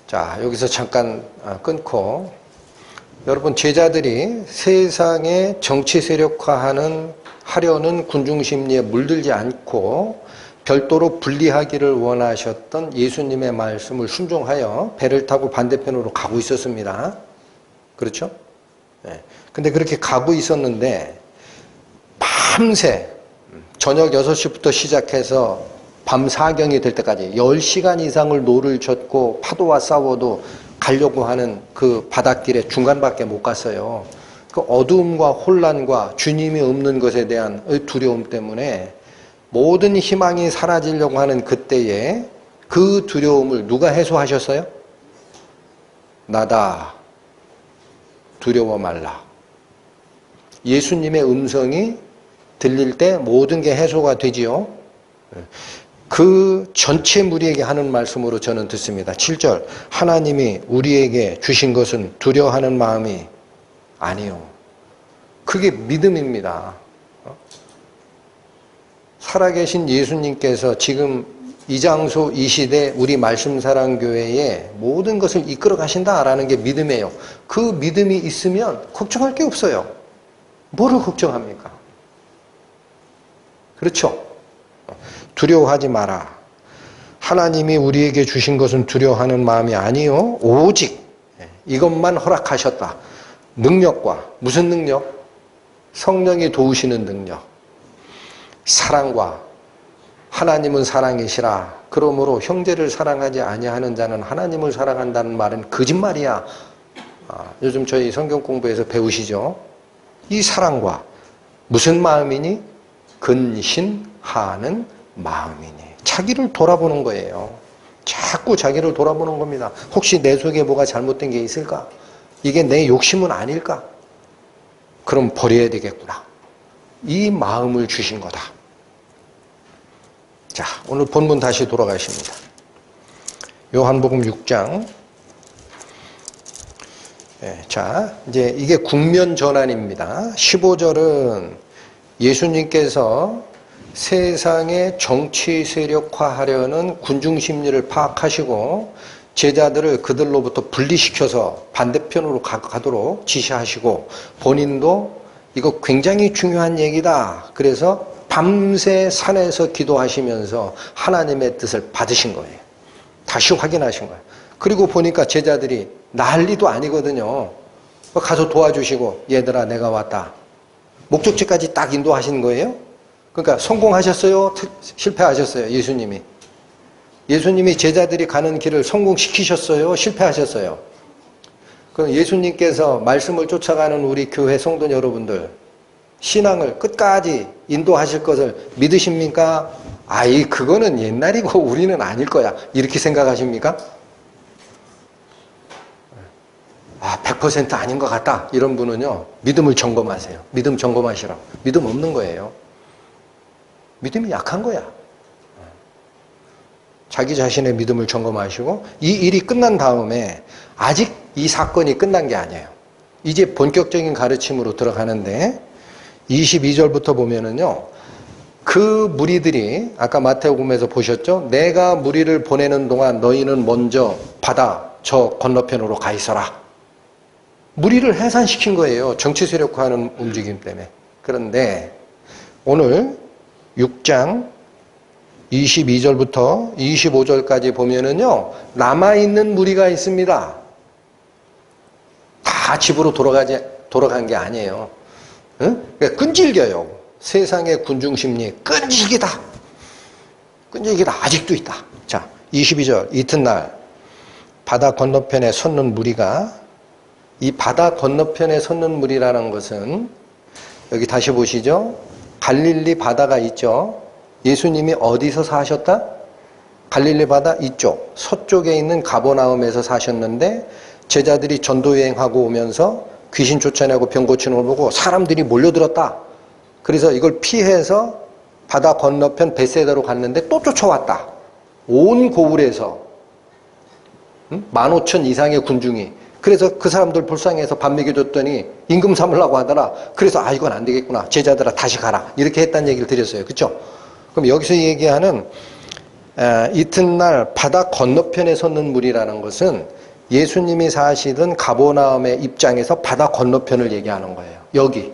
자, 여기서 잠깐 끊고, 여러분, 제자들이 세상의 정치 세력화하려는 군중심리에 물들지 않고 별도로 분리하기를 원하셨던 예수님의 말씀을 순종하여 배를 타고 반대편으로 가고 있었습니다. 그렇죠? 근데 그렇게 가고 있었는데 밤새 저녁 6시부터 시작해서 밤 사경이 될 때까지 10시간 이상을 노를 젓고 파도와 싸워도 가려고 하는 그 바닷길의 중간밖에 못 갔어요. 그 어두움과 혼란과 주님이 없는 것에 대한 두려움 때문에 모든 희망이 사라지려고 하는 그때에 그 두려움을 누가 해소하셨어요? 나다. 두려워 말라. 예수님의 음성이 들릴 때 모든 게 해소가 되지요. 그 전체 무리에게 하는 말씀으로 저는 듣습니다. 7절 하나님이 우리에게 주신 것은 두려워하는 마음이 아니요. 그게 믿음입니다. 살아계신 예수님께서 지금 이 장소 이 시대 우리 말씀사랑교회에 모든 것을 이끌어 가신다라는 게 믿음이에요. 그 믿음이 있으면 걱정할 게 없어요. 뭐를 걱정합니까? 그렇죠? 두려워하지 마라. 하나님이 우리에게 주신 것은 두려워하는 마음이 아니요 오직 이것만 허락하셨다. 능력과 무슨 능력? 성령이 도우시는 능력. 사랑과 하나님은 사랑이시라. 그러므로 형제를 사랑하지 아니하는 자는 하나님을 사랑한다는 말은 거짓말이야. 요즘 저희 성경 공부에서 배우시죠? 이 사랑과 무슨 마음이니? 근신하는 마음이니. 자기를 돌아보는 거예요. 자꾸 자기를 돌아보는 겁니다. 혹시 내 속에 뭐가 잘못된 게 있을까? 이게 내 욕심은 아닐까? 그럼 버려야 되겠구나. 이 마음을 주신 거다. 자, 오늘 본문 다시 돌아가십니다. 요한복음 6장. 자, 이제 이게 국면 전환입니다. 15절은 예수님께서 세상의 정치 세력화하려는 군중 심리를 파악하시고 제자들을 그들로부터 분리시켜서 반대편으로 가도록 지시하시고 본인도 이거 굉장히 중요한 얘기다. 그래서 밤새 산에서 기도하시면서 하나님의 뜻을 받으신 거예요. 다시 확인하신 거예요. 그리고 보니까 제자들이 난리도 아니거든요. 가서 도와주시고 얘들아 내가 왔다. 목적지까지 딱 인도하신 거예요. 그러니까 성공하셨어요? 실패하셨어요? 예수님이. 예수님이 제자들이 가는 길을 성공시키셨어요? 실패하셨어요? 그럼 예수님께서 말씀을 쫓아가는 우리 교회 성도 여러분들 신앙을 끝까지 인도하실 것을 믿으십니까? 아이 그거는 옛날이고 우리는 아닐 거야. 이렇게 생각하십니까? 100% 아닌 것 같다. 이런 분은요. 믿음을 점검하세요. 믿음 점검하시라. 믿음 없는 거예요. 믿음이 약한 거야. 자기 자신의 믿음을 점검하시고 이 일이 끝난 다음에 아직 이 사건이 끝난 게 아니에요. 이제 본격적인 가르침으로 들어가는데 22절부터 보면은요. 그 무리들이 아까 마태복음에서 보셨죠? 내가 무리를 보내는 동안 너희는 먼저 바다 저 건너편으로 가 있어라. 무리를 해산시킨 거예요. 정치 세력화하는 움직임 때문에. 그런데 오늘 6장 22절부터 25절까지 보면은요. 남아있는 무리가 있습니다. 다 집으로 돌아간 게 아니에요. 응? 그러니까 끈질겨요. 세상의 군중심리 끈질기다. 끈질기다. 아직도 있다. 자, 22절 이튿날 바다 건너편에 섰는 무리가 이 바다 건너편에 섰는 무리라는 것은 여기 다시 보시죠. 갈릴리 바다가 있죠. 예수님이 어디서 사셨다? 갈릴리 바다 이쪽 서쪽에 있는 가버나움에서 사셨는데 제자들이 전도여행하고 오면서 귀신 쫓아내고 병 고치는 걸 보고 사람들이 몰려들었다. 그래서 이걸 피해서 바다 건너편 벳세다로 갔는데 또 쫓아왔다. 온 고을에서 15,000 이상의 군중이. 그래서 그 사람들 불쌍해서 밥 먹여줬더니 임금 삼으려고 하더라. 그래서 이건 안 되겠구나. 제자들아 다시 가라. 이렇게 했다는 얘기를 드렸어요. 그렇죠? 그럼 여기서 얘기하는 이튿날 바다 건너편에 섰는 무리라는 것은 예수님이 사시던 가버나움의 입장에서 바다 건너편을 얘기하는 거예요. 여기.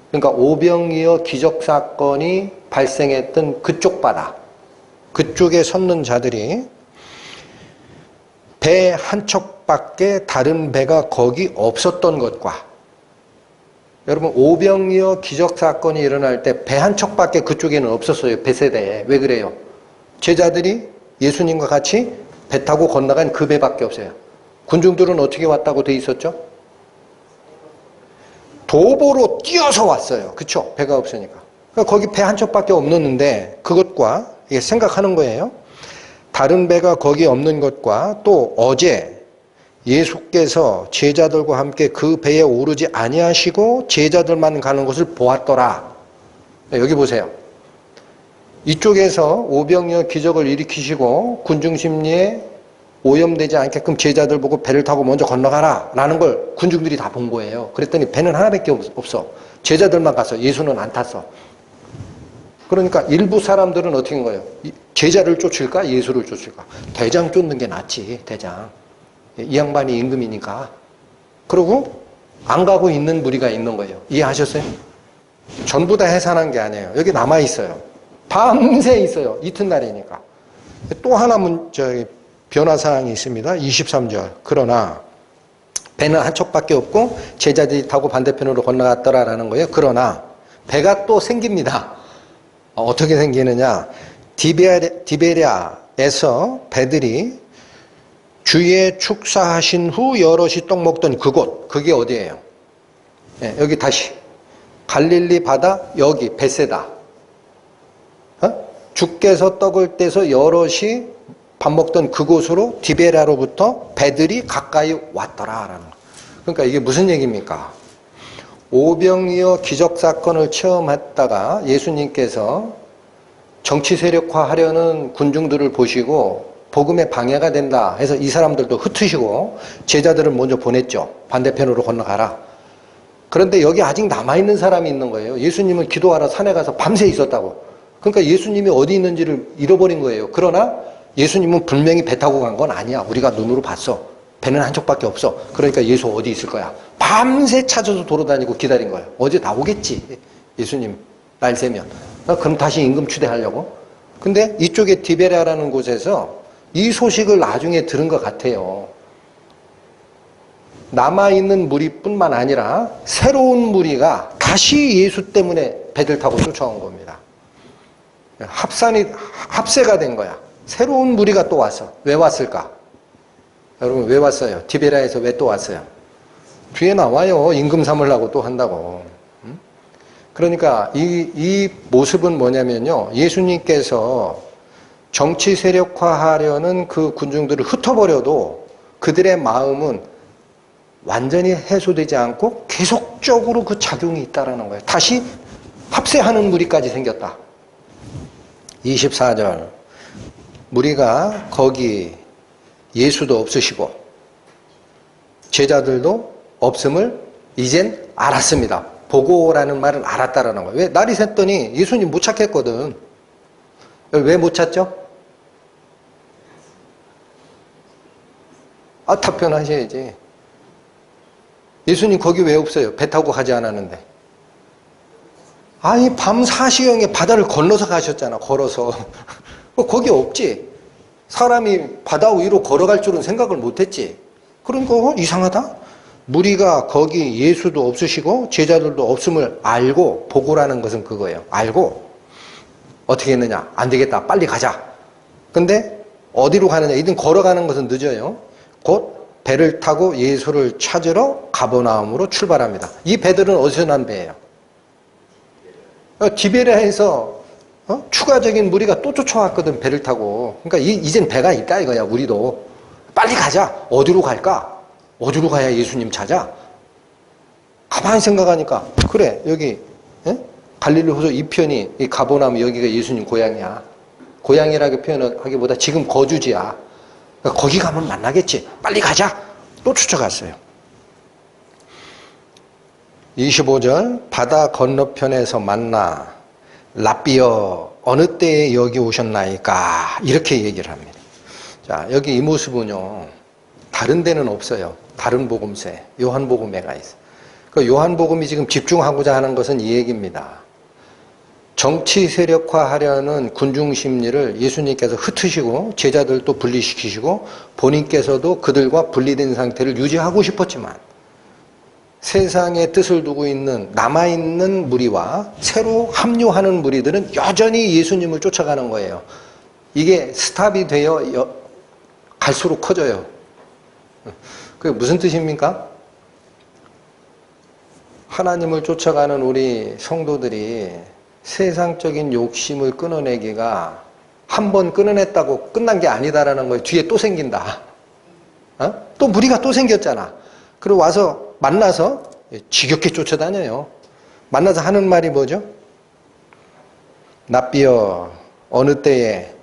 그러니까 오병이어 기적사건이 발생했던 그쪽 바다. 그쪽에 섰는 자들이 배 한 척밖에 다른 배가 거기 없었던 것과 여러분 오병이어 기적사건이 일어날 때 배 한 척밖에 그쪽에는 없었어요. 배세대에. 왜 그래요? 제자들이 예수님과 같이 배 타고 건너간 그 배밖에 없어요. 군중들은 어떻게 왔다고 돼 있었죠? 도보로 뛰어서 왔어요. 그쵸? 배가 없으니까. 그러니까 거기 배 한 척밖에 없는데 그것과 생각하는 거예요. 다른 배가 거기 없는 것과 또 어제 예수께서 제자들과 함께 그 배에 오르지 아니하시고 제자들만 가는 것을 보았더라. 여기 보세요. 이쪽에서 오병이어 기적을 일으키시고 군중심리에 오염되지 않게끔 제자들 보고 배를 타고 먼저 건너가라 라는 걸 군중들이 다 본 거예요. 그랬더니 배는 하나밖에 없어. 제자들만 갔어. 예수는 안 탔어. 그러니까 일부 사람들은 어떻게 한 거예요? 제자를 쫓을까? 예수를 쫓을까? 대장 쫓는 게 낫지. 대장. 이 양반이 임금이니까. 그리고 안 가고 있는 무리가 있는 거예요. 이해하셨어요? 전부 다 해산한 게 아니에요. 여기 남아있어요. 밤새 있어요. 이튿날이니까. 또 하나 변화사항이 있습니다. 23절. 그러나 배는 한 척밖에 없고 제자들이 타고 반대편으로 건너갔더라라는 거예요. 그러나 배가 또 생깁니다. 어떻게 생기느냐. 디베랴에서 배들이 주의 축사하신 후 여럿이 떡 먹던 그곳. 그게 어디예요? 네, 여기 다시. 갈릴리 바다 여기 벳세다. 주께서 떡을 떼서 여럿이 밥 먹던 그곳으로 디베랴로부터 배들이 가까이 왔더라라는 거. 그러니까 이게 무슨 얘기입니까? 오병이어 기적사건을 체험했다가 예수님께서 정치 세력화하려는 군중들을 보시고 복음에 방해가 된다 해서 이 사람들도 흩으시고 제자들을 먼저 보냈죠. 반대편으로 건너가라. 그런데 여기 아직 남아있는 사람이 있는 거예요. 예수님은 기도하러 산에 가서 밤새 있었다고. 그러니까 예수님이 어디 있는지를 잃어버린 거예요. 그러나 예수님은 분명히 배 타고 간 건 아니야. 우리가 눈으로 봤어. 배는 한쪽밖에 없어. 그러니까 예수 어디 있을 거야? 밤새 찾아서 돌아다니고 기다린 거야. 어제 나오겠지. 예수님 날 새면. 그럼 다시 임금 추대하려고? 근데 이쪽에 디베랴라는 곳에서 이 소식을 나중에 들은 것 같아요. 남아있는 무리뿐만 아니라 새로운 무리가 다시 예수 때문에 배를 타고 쫓아온 겁니다. 합세가 된 거야. 새로운 무리가 또 왔어. 왜 왔을까? 여러분 왜 왔어요? 디베랴에서 왜 또 왔어요? 뒤에 나와요. 임금 삼으려고 또 한다고. 그러니까 이 모습은 뭐냐면요. 예수님께서 정치 세력화하려는 그 군중들을 흩어버려도 그들의 마음은 완전히 해소되지 않고 계속적으로 그 작용이 있다는 거예요. 다시 합세하는 무리까지 생겼다. 24절 무리가 거기 예수도 없으시고 제자들도 없음을 이젠 알았습니다. 보고라는 말은 알았다라는 거예요. 왜? 날이 샜더니 예수님 못 찾겠거든. 왜 못 찾죠? 답변하셔야지. 예수님 거기 왜 없어요? 배 타고 가지 않았는데. 아니 밤 4시경에 바다를 건너서 가셨잖아. 걸어서. 거기 없지. 사람이 바다 위로 걸어갈 줄은 생각을 못했지. 그러니까 이상하다. 무리가 거기 예수도 없으시고 제자들도 없음을 알고, 보고라는 것은 그거예요. 알고 어떻게 했느냐. 안 되겠다. 빨리 가자. 근데 어디로 가느냐. 이든 걸어가는 것은 늦어요. 곧 배를 타고 예수를 찾으러 가버나움으로 출발합니다. 이 배들은 어디서 난 배예요? 디베랴에서 추가적인 무리가 또 쫓아왔거든. 배를 타고. 그러니까 이젠 배가 있다 이거야. 우리도 빨리 가자. 어디로 갈까? 어디로 가야 예수님 찾아? 가만히 생각하니까 그래 여기 갈릴리 호수 이편이 이 가버나움 여기가 예수님 고향이야. 고향이라고 표현하기보다 지금 거주지야. 그러니까 거기 가면 만나겠지. 빨리 가자. 또 쫓아갔어요. 25절 바다 건너편에서 만나 랍비여 어느 때에 여기 오셨나이까 이렇게 얘기를 합니다. 자 여기 이 모습은요 다른 데는 없어요. 다른 복음서에 요한복음에가 있어요. 그 요한복음이 지금 집중하고자 하는 것은 이 얘기입니다. 정치 세력화하려는 군중 심리를 예수님께서 흩으시고 제자들도 분리시키시고 본인께서도 그들과 분리된 상태를 유지하고 싶었지만 세상의 뜻을 두고 있는 남아있는 무리와 새로 합류하는 무리들은 여전히 예수님을 쫓아가는 거예요. 이게 스탑이 되어 갈수록 커져요. 그게 무슨 뜻입니까? 하나님을 쫓아가는 우리 성도들이 세상적인 욕심을 끊어내기가 한 번 끊어냈다고 끝난 게 아니다라는 거예요. 뒤에 또 생긴다. 또 무리가 또 생겼잖아. 그리고 와서 만나서 지겹게 쫓아다녀요. 만나서 하는 말이 뭐죠? 랍비여 어느 때에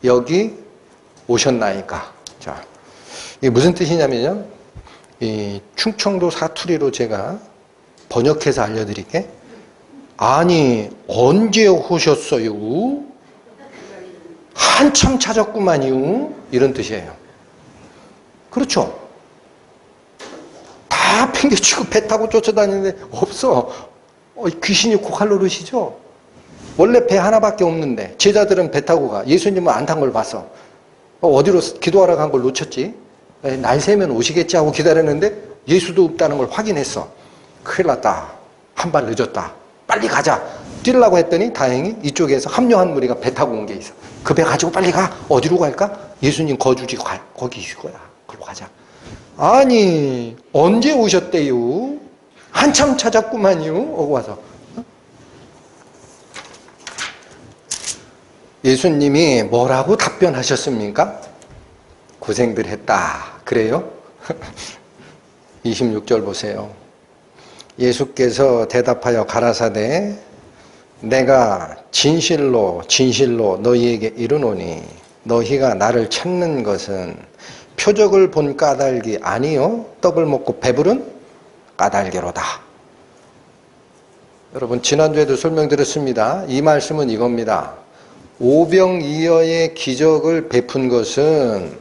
여기 오셨나이까. 자, 이게 무슨 뜻이냐면요. 이 충청도 사투리로 제가 번역해서 알려드릴게. 아니 언제 오셨어요? 한참 찾았구만요. 이런 뜻이에요. 그렇죠? 다 팽개치고 배 타고 쫓아다니는데 없어. 귀신이 코칼 노릇이죠? 원래 배 하나밖에 없는데 제자들은 배 타고 가. 예수님은 안 탄 걸 봤어. 어디로 기도하러 간 걸 놓쳤지? 날 새면 오시겠지 하고 기다렸는데 예수도 없다는 걸 확인했어. 큰일 났다. 한 발 늦었다. 빨리 가자. 뛰려고 했더니 다행히 이쪽에서 합류한 무리가 배 타고 온 게 있어. 그 배 가지고 빨리 가. 어디로 갈까? 예수님 거주지 거기 있을 거야. 그걸로 가자. 아니 언제 오셨대요? 한참 찾았구만요. 오고 와서 예수님이 뭐라고 답변하셨습니까? 고생들 했다. 그래요? 26절 보세요. 예수께서 대답하여 가라사대 내가 진실로 진실로 너희에게 이르노니 너희가 나를 찾는 것은 표적을 본 까닭이 아니요 떡을 먹고 배부른 까닭이로다. 여러분 지난주에도 설명드렸습니다. 이 말씀은 이겁니다. 오병이어의 기적을 베푼 것은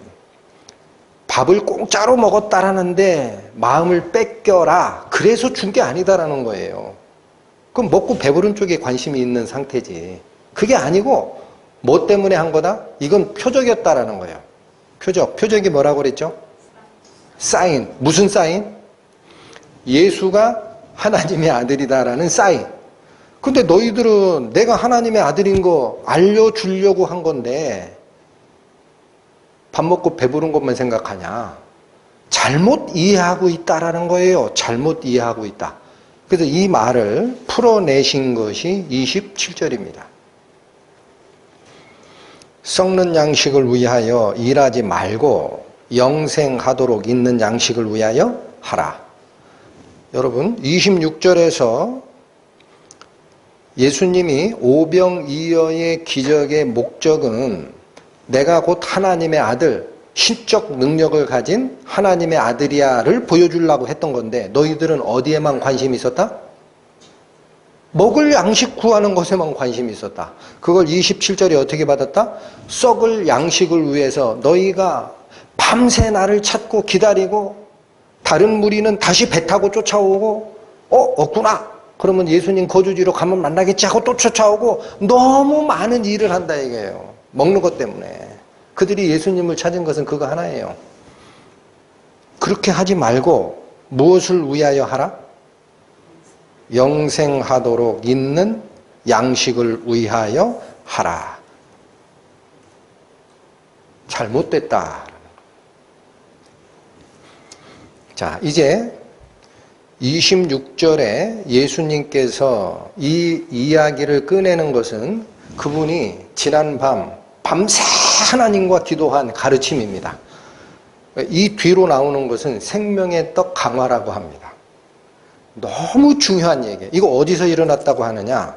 밥을 공짜로 먹었다라는데 마음을 뺏겨라. 그래서 준 게 아니다라는 거예요. 그럼 먹고 배부른 쪽에 관심이 있는 상태지. 그게 아니고 뭐 때문에 한 거다? 이건 표적이었다라는 거예요. 표적. 표적이 뭐라고 그랬죠? 사인. 무슨 사인? 예수가 하나님의 아들이다라는 사인. 근데 너희들은 내가 하나님의 아들인 거 알려주려고 한 건데 밥 먹고 배부른 것만 생각하냐. 잘못 이해하고 있다라는 거예요. 잘못 이해하고 있다. 그래서 이 말을 풀어내신 것이 27절입니다. 썩는 양식을 위하여 일하지 말고 영생하도록 있는 양식을 위하여 하라. 여러분 26절에서 예수님이 오병이어의 기적의 목적은 내가 곧 하나님의 아들, 신적 능력을 가진 하나님의 아들이야를 보여주려고 했던 건데 너희들은 어디에만 관심이 있었다? 먹을 양식 구하는 것에만 관심이 있었다. 그걸 27절에 어떻게 받았다? 썩을 양식을 위해서 너희가 밤새 나를 찾고 기다리고 다른 무리는 다시 배 타고 쫓아오고 없구나. 그러면 예수님 거주지로 가면 만나겠지 하고 또 쫓아오고 너무 많은 일을 한다 이거예요. 먹는 것 때문에. 그들이 예수님을 찾은 것은 그거 하나예요. 그렇게 하지 말고 무엇을 위하여 하라? 영생하도록 있는 양식을 위하여 하라. 잘못됐다. 자, 이제 26절에 예수님께서 이 이야기를 꺼내는 것은 그분이 지난 밤새 하나님과 기도한 가르침입니다. 이 뒤로 나오는 것은 생명의 떡 강화라고 합니다. 너무 중요한 얘기예요. 이거 어디서 일어났다고 하느냐?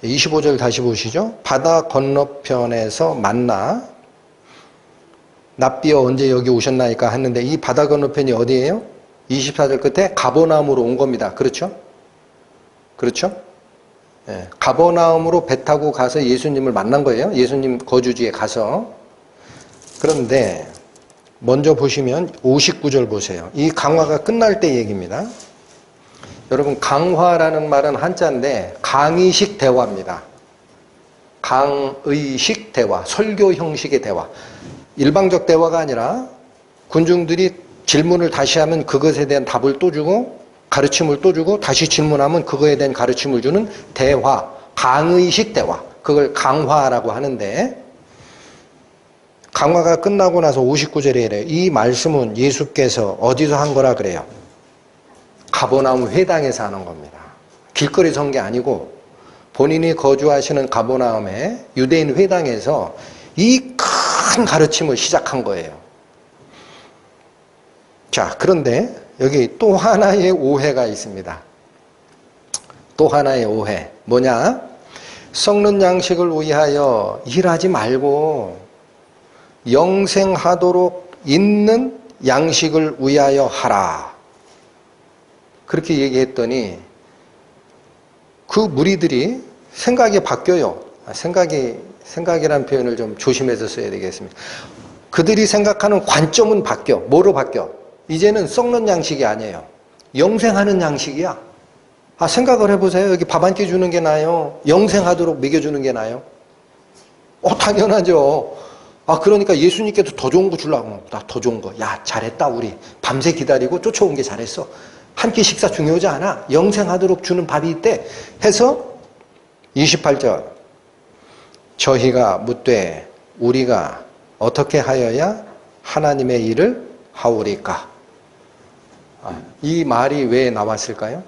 25절 다시 보시죠. 바다 건너편에서 만나 납비여 언제 여기 오셨나이까 했는데 이 바다 건너편이 어디예요? 24절 끝에 가버나움으로 온 겁니다. 그렇죠? 그렇죠? 예, 가버나움으로 배 타고 가서 예수님을 만난 거예요. 예수님 거주지에 가서. 그런데 먼저 보시면 59절 보세요. 이 강화가 끝날 때 얘기입니다. 여러분 강화라는 말은 한자인데 강의식 대화입니다. 강의식 대화, 설교 형식의 대화. 일방적 대화가 아니라 군중들이 질문을 다시 하면 그것에 대한 답을 또 주고 가르침을 또 주고 다시 질문하면 그거에 대한 가르침을 주는 대화, 강의식 대화. 그걸 강화라고 하는데 강화가 끝나고 나서 59절에 이래요. 이 말씀은 예수께서 어디서 한 거라 그래요? 가버나움 회당에서 하는 겁니다. 길거리 선 게 아니고 본인이 거주하시는 가버나움의 유대인 회당에서 이 큰 가르침을 시작한 거예요. 자, 그런데 여기 또 하나의 오해가 있습니다. 또 하나의 오해. 뭐냐? 썩는 양식을 위하여 일하지 말고 영생하도록 있는 양식을 위하여 하라. 그렇게 얘기했더니 그 무리들이 생각이 바뀌어요. 생각이라는 표현을 좀 조심해서 써야 되겠습니다. 그들이 생각하는 관점은 바뀌어. 뭐로 바뀌어? 이제는 썩는 양식이 아니에요. 영생하는 양식이야. 생각을 해보세요. 여기 밥 한 끼 주는 게 나아요? 영생하도록 먹여주는 게 나아요? 당연하죠. 그러니까 예수님께도 더 좋은 거 주려고. 나 더 좋은 거. 야, 잘했다, 우리. 밤새 기다리고 쫓아온 게 잘했어. 한 끼 식사 중요하지 않아? 영생하도록 주는 밥이 있대. 해서 28절. 저희가 묻되 우리가 어떻게 하여야 하나님의 일을 하오리까? 이 말이 왜 나왔을까요?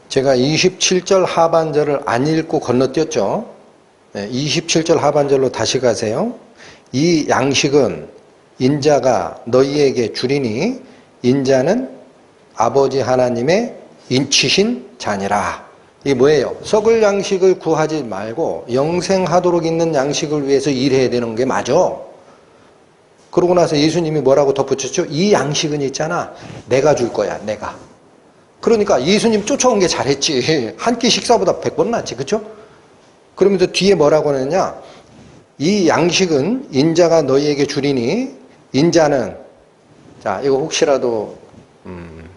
제가 27절 하반절을 안 읽고 건너뛰었죠. 27절 하반절로 다시 가세요. 이 양식은 인자가 너희에게 주리니 인자는 아버지 하나님의 인치신 자니라. 이게 뭐예요? 썩을 양식을 구하지 말고 영생하도록 있는 양식을 위해서 일해야 되는 게 맞아. 그러고 나서 예수님이 뭐라고 덧붙였죠? 이 양식은 있잖아. 내가 줄 거야, 내가. 그러니까 예수님 쫓아온 게 잘했지. 한 끼 식사보다 100번 낫지, 그렇죠? 그러면서 뒤에 뭐라고 하느냐? 이 양식은 인자가 너희에게 주리니 인자는 자 이거 혹시라도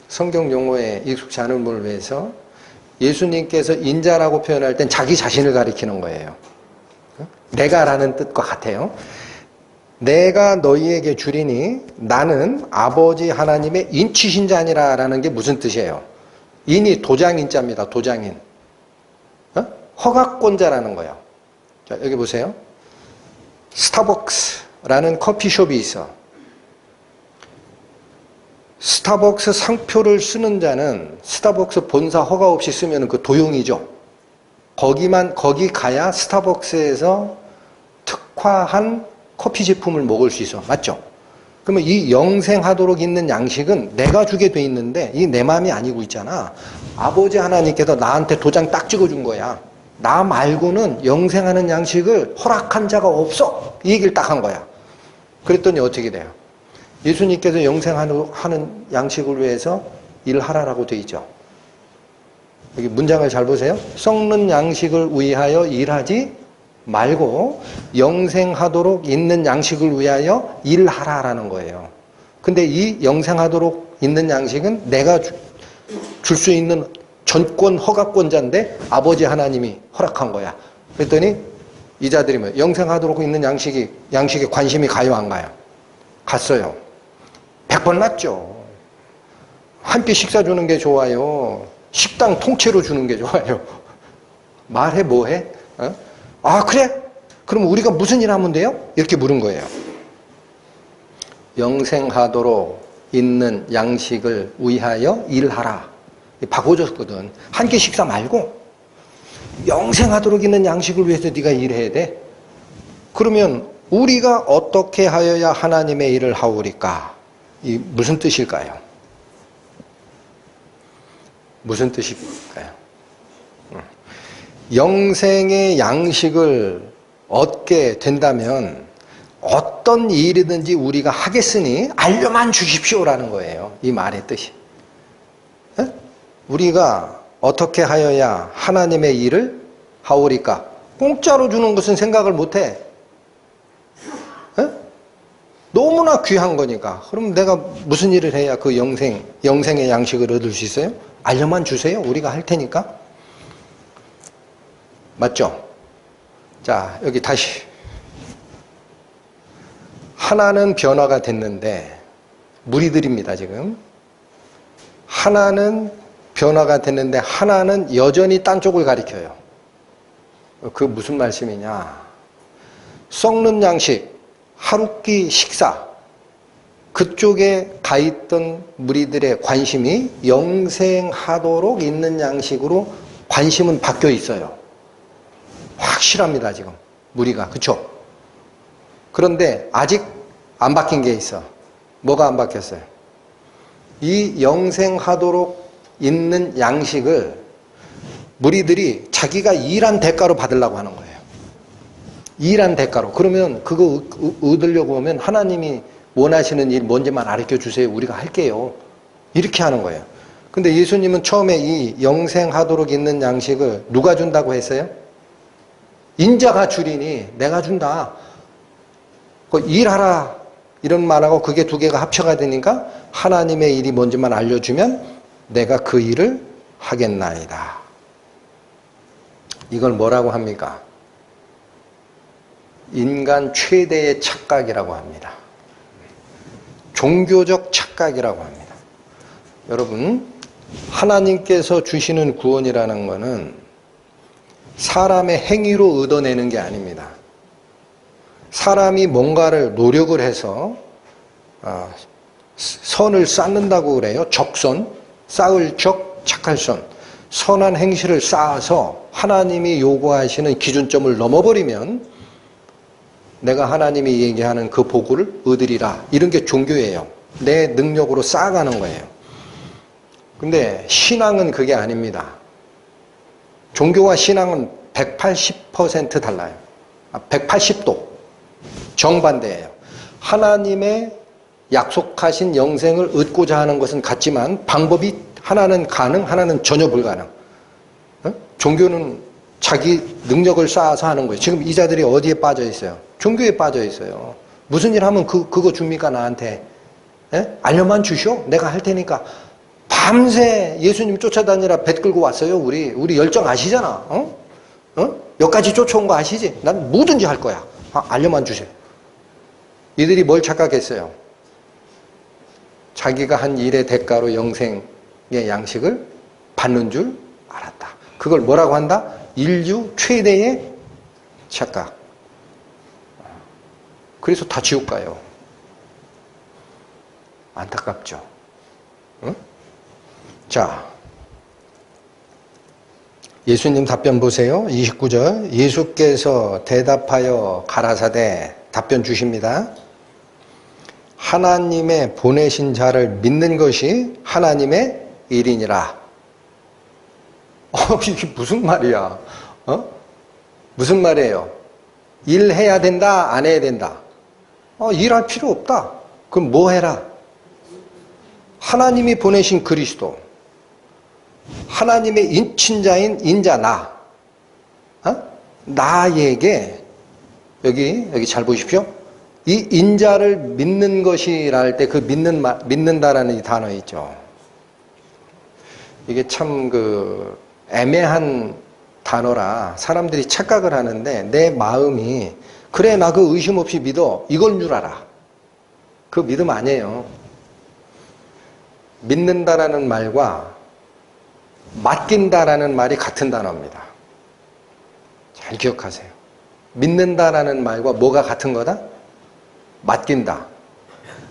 성경 용어에 익숙치 않은 분을 위해서 예수님께서 인자라고 표현할 땐 자기 자신을 가리키는 거예요. 내가라는 뜻과 같아요. 내가 너희에게 주리니 나는 아버지 하나님의 인치신 자니라 라는 게 무슨 뜻이에요? 인이 도장인자입니다. 도장인. 허가권자라는 거예요. 자, 여기 보세요. 스타벅스라는 커피숍이 있어. 스타벅스 상표를 쓰는 자는 스타벅스 본사 허가 없이 쓰면 그 도용이죠. 거기 가야 스타벅스에서 특화한 커피 제품을 먹을 수 있어. 맞죠? 그러면 이 영생하도록 있는 양식은 내가 주게 돼 있는데 이 내 마음이 아니고 있잖아. 아버지 하나님께서 나한테 도장 딱 찍어준 거야. 나 말고는 영생하는 양식을 허락한 자가 없어. 이 얘기를 딱 한 거야. 그랬더니 어떻게 돼요? 예수님께서 영생하는 양식을 위해서 일하라라고 돼 있죠. 여기 문장을 잘 보세요. 썩는 양식을 위하여 일하지 말고 영생하도록 있는 양식을 위하여 일하라라는 거예요. 근데 이 영생하도록 있는 양식은 내가 줄 수 있는 전권 허가권자인데 아버지 하나님이 허락한 거야. 그랬더니 이 자들이 뭐 영생하도록 있는 양식에 관심이 가요 안 가요? 갔어요. 100번 낫죠. 한 끼 식사 주는 게 좋아요. 식당 통째로 주는 게 좋아요. 말해 뭐해? 어? 아 그래? 그럼 우리가 무슨 일 하면 돼요? 이렇게 물은 거예요. 영생하도록 있는 양식을 위하여 일하라. 바꿔줬거든. 한 끼 식사 말고 영생하도록 있는 양식을 위해서 네가 일해야 돼. 그러면 우리가 어떻게 하여야 하나님의 일을 하오리까? 이 무슨 뜻일까요? 무슨 뜻일까요? 영생의 양식을 얻게 된다면 어떤 일이든지 우리가 하겠으니 알려만 주십시오라는 거예요. 이 말의 뜻이. 우리가 어떻게 하여야 하나님의 일을 하오리까? 공짜로 주는 것은 생각을 못해. 너무나 귀한 거니까. 그럼 내가 무슨 일을 해야 그 영생의 양식을 얻을 수 있어요? 알려만 주세요. 우리가 할 테니까. 맞죠? 자, 여기 다시. 하나는 변화가 됐는데, 무리들입니다, 지금. 하나는 변화가 됐는데, 하나는 여전히 딴 쪽을 가리켜요. 그 무슨 말씀이냐. 썩는 양식, 하루끼 식사, 그쪽에 가 있던 무리들의 관심이 영생하도록 있는 양식으로 관심은 바뀌어 있어요. 확실합니다, 지금. 무리가. 그쵸? 그런데 아직 안 바뀐 게 있어. 뭐가 안 바뀌었어요? 이 영생하도록 있는 양식을 무리들이 자기가 일한 대가로 받으려고 하는 거예요. 일한 대가로. 그러면 그거 얻으려고 하면 하나님이 원하시는 일 뭔지만 가르쳐 주세요. 우리가 할게요. 이렇게 하는 거예요. 근데 예수님은 처음에 이 영생하도록 있는 양식을 누가 준다고 했어요? 인자가 주리니 내가 준다. 그 일하라 이런 말하고 그게 두 개가 합쳐가 되니까 하나님의 일이 뭔지만 알려주면 내가 그 일을 하겠나이다. 이걸 뭐라고 합니까? 인간 최대의 착각이라고 합니다. 종교적 착각이라고 합니다. 여러분, 하나님께서 주시는 구원이라는 것은 사람의 행위로 얻어내는 게 아닙니다. 사람이 뭔가를 노력을 해서 선을 쌓는다고 그래요. 적선, 쌓을 적, 착할 선. 선한 행실을 쌓아서 하나님이 요구하시는 기준점을 넘어버리면 내가 하나님이 얘기하는 그 복을 얻으리라. 이런 게 종교예요. 내 능력으로 쌓아가는 거예요. 근데 신앙은 그게 아닙니다. 종교와 신앙은 180% 달라요. 180도. 정반대예요. 하나님의 약속하신 영생을 얻고자 하는 것은 같지만 방법이 하나는 가능, 하나는 전혀 불가능. 종교는 자기 능력을 쌓아서 하는 거예요. 지금 이 자들이 어디에 빠져 있어요? 종교에 빠져 있어요. 무슨 일 하면 그거 줍니까, 나한테? 예? 알려만 주시오? 내가 할 테니까. 밤새 예수님 쫓아다니라 배 끌고 왔어요, 우리 열정 아시잖아. 여기까지 쫓아온 거 아시지? 난 뭐든지 할 거야. 알려만 주세요. 이들이 뭘 착각했어요? 자기가 한 일의 대가로 영생의 양식을 받는 줄 알았다. 그걸 뭐라고 한다? 인류 최대의 착각. 그래서 다 지옥 가요. 안타깝죠. 응? 자, 예수님 답변 보세요. 29절. 예수께서 대답하여 가라사대 답변 주십니다. 하나님의 보내신 자를 믿는 것이 하나님의 일이니라. 이게 무슨 말이야? 무슨 말이에요? 일해야 된다, 안 해야 된다? 일할 필요 없다. 그럼 뭐 해라? 하나님이 보내신 그리스도, 하나님의 인친자인 인자 나에게 여기 잘 보십시오. 이 인자를 믿는 것이라 할 때 그 믿는다라는 이 단어 있죠. 이게 참 애매한 단어라 사람들이 착각을 하는데 내 마음이 그래 나 그 의심 없이 믿어 이걸 줄 알아. 그 믿음 아니에요. 믿는다라는 말과 맡긴다라는 말이 같은 단어입니다. 잘 기억하세요. 믿는다라는 말과 뭐가 같은 거다? 맡긴다.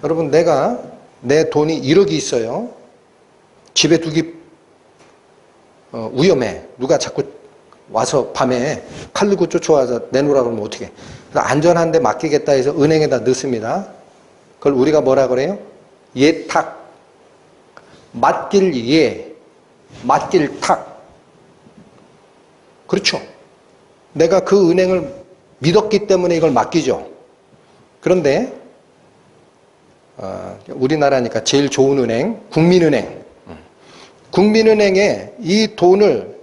여러분 내 돈이 1억이 있어요. 집에 두기 위험해. 누가 자꾸 와서 밤에 칼 들고 쫓아와서 내놓으라 그러면 어떻게 해? 안전한 데 맡기겠다 해서 은행에다 넣습니다. 그걸 우리가 뭐라 그래요? 예탁. 맡길 예, 맡길 탁. 그렇죠. 내가 그 은행을 믿었기 때문에 이걸 맡기죠. 그런데 우리나라니까 제일 좋은 은행, 국민은행. 국민은행에 이 돈을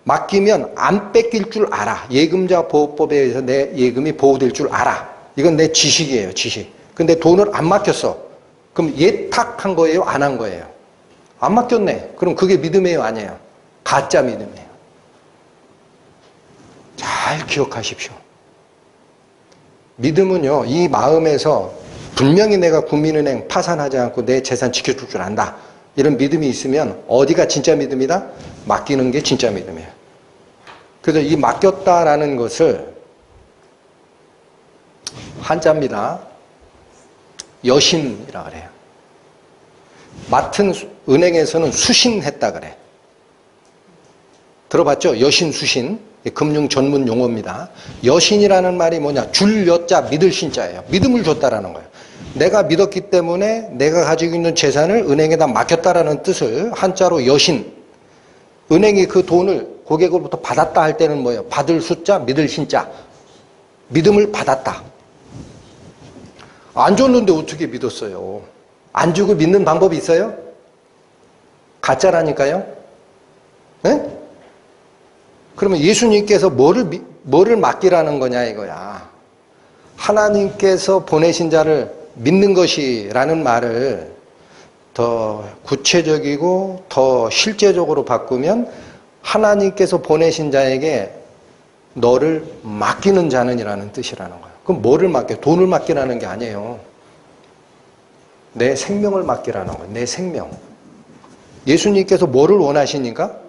맡기면 안 뺏길 줄 알아. 예금자 보호법에 의해서 내 예금이 보호될 줄 알아. 이건 내 지식이에요, 지식. 근데 돈을 안 맡겼어. 그럼 예탁한 거예요, 안 한 거예요? 안 맡겼네. 그럼 그게 믿음이에요, 아니에요? 가짜 믿음이에요. 잘 기억하십시오. 믿음은요, 이 마음에서 분명히 내가 국민은행 파산하지 않고 내 재산 지켜줄 줄 안다. 이런 믿음이 있으면 어디가 진짜 믿음이다? 맡기는 게 진짜 믿음이에요. 그래서 이 맡겼다라는 것을 한자입니다. 여신이라 그래요. 맡은 은행에서는 수신했다 그래. 들어봤죠? 여신, 수신. 금융 전문 용어입니다. 여신이라는 말이 뭐냐? 줄 여자 믿을 신자예요. 믿음을 줬다라는 거예요. 내가 믿었기 때문에 내가 가지고 있는 재산을 은행에다 맡겼다라는 뜻을 한자로 여신. 은행이 그 돈을 고객으로부터 받았다 할 때는 뭐예요? 받을 숫자, 믿을 신자. 믿음을 받았다. 안 줬는데 어떻게 믿었어요? 안 주고 믿는 방법이 있어요? 가짜라니까요? 네? 그러면 예수님께서 뭐를 맡기라는 거냐 이거야. 하나님께서 보내신 자를 믿는 것이라는 말을 더 구체적이고 더 실제적으로 바꾸면 하나님께서 보내신 자에게 너를 맡기는 자는이라는 뜻이라는 거예요. 그럼 뭐를 맡겨? 돈을 맡기라는 게 아니에요. 내 생명을 맡기라는 거예요. 내 생명. 예수님께서 뭐를 원하시니까?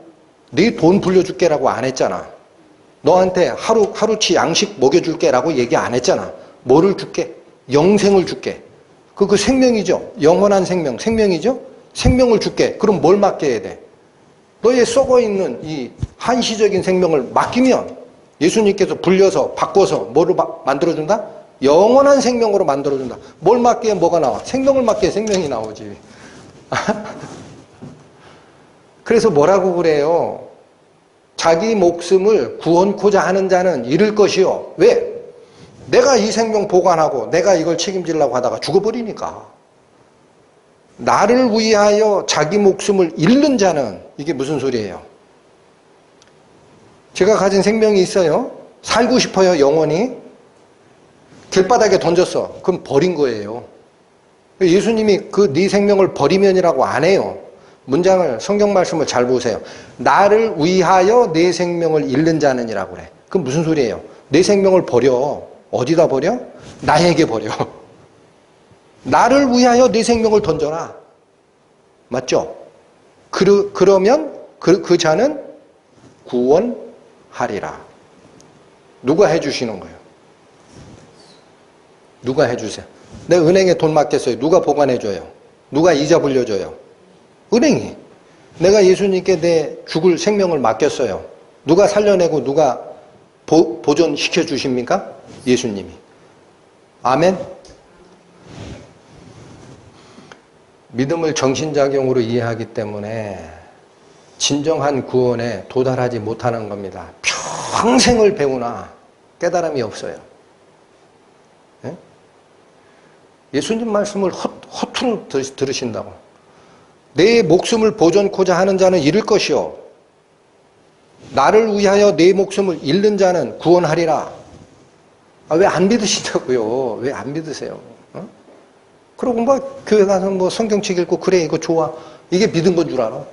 네 돈 불려줄게라고 안 했잖아. 너한테 하루치 양식 먹여줄게라고 얘기 안 했잖아. 뭐를 줄게? 영생을 줄게. 그 생명이죠. 영원한 생명이죠. 생명을 줄게. 그럼 뭘 맡겨야 돼? 너의 썩어있는 이 한시적인 생명을 맡기면 예수님께서 불려서 바꿔서 뭐를 만들어준다? 영원한 생명으로 만들어준다. 뭘 맡기면 뭐가 나와? 생명을 맡기면 생명이 나오지. 그래서 뭐라고 그래요? 자기 목숨을 구원코자 하는 자는 잃을 것이요. 왜? 내가 이 생명 보관하고 내가 이걸 책임지려고 하다가 죽어버리니까. 나를 위하여 자기 목숨을 잃는 자는 이게 무슨 소리예요? 제가 가진 생명이 있어요. 살고 싶어요, 영원히. 길바닥에 던졌어. 그럼 버린 거예요. 예수님이 그 네 생명을 버리면이라고 안 해요. 문장을, 성경 말씀을 잘 보세요. 나를 위하여 내 생명을 잃는 자는이라고 그래. 그럼 무슨 소리예요? 내 생명을 버려. 어디다 버려? 나에게 버려. 나를 위하여 내 생명을 던져라. 맞죠? 그러면 그 자는 구원하리라. 누가 해주시는 거예요? 누가 해주세요? 내 은행에 돈 맡겼어요. 누가 보관해줘요? 누가 이자 불려줘요? 은행이. 내가 예수님께 내 죽을 생명을 맡겼어요. 누가 살려내고 누가 보존시켜 주십니까? 예수님이. 아멘? 믿음을 정신작용으로 이해하기 때문에 진정한 구원에 도달하지 못하는 겁니다. 평생을 배우나 깨달음이 없어요. 예? 예수님 말씀을 허투루 들으신다고. 내 목숨을 보존코자 하는 자는 잃을 것이요. 나를 위하여 내 목숨을 잃는 자는 구원하리라. 왜 안 믿으시냐고요? 왜 안 믿으세요? 어? 그러고 뭐 교회 가서 뭐 성경책 읽고 그래 이거 좋아. 이게 믿은 건 줄 알아?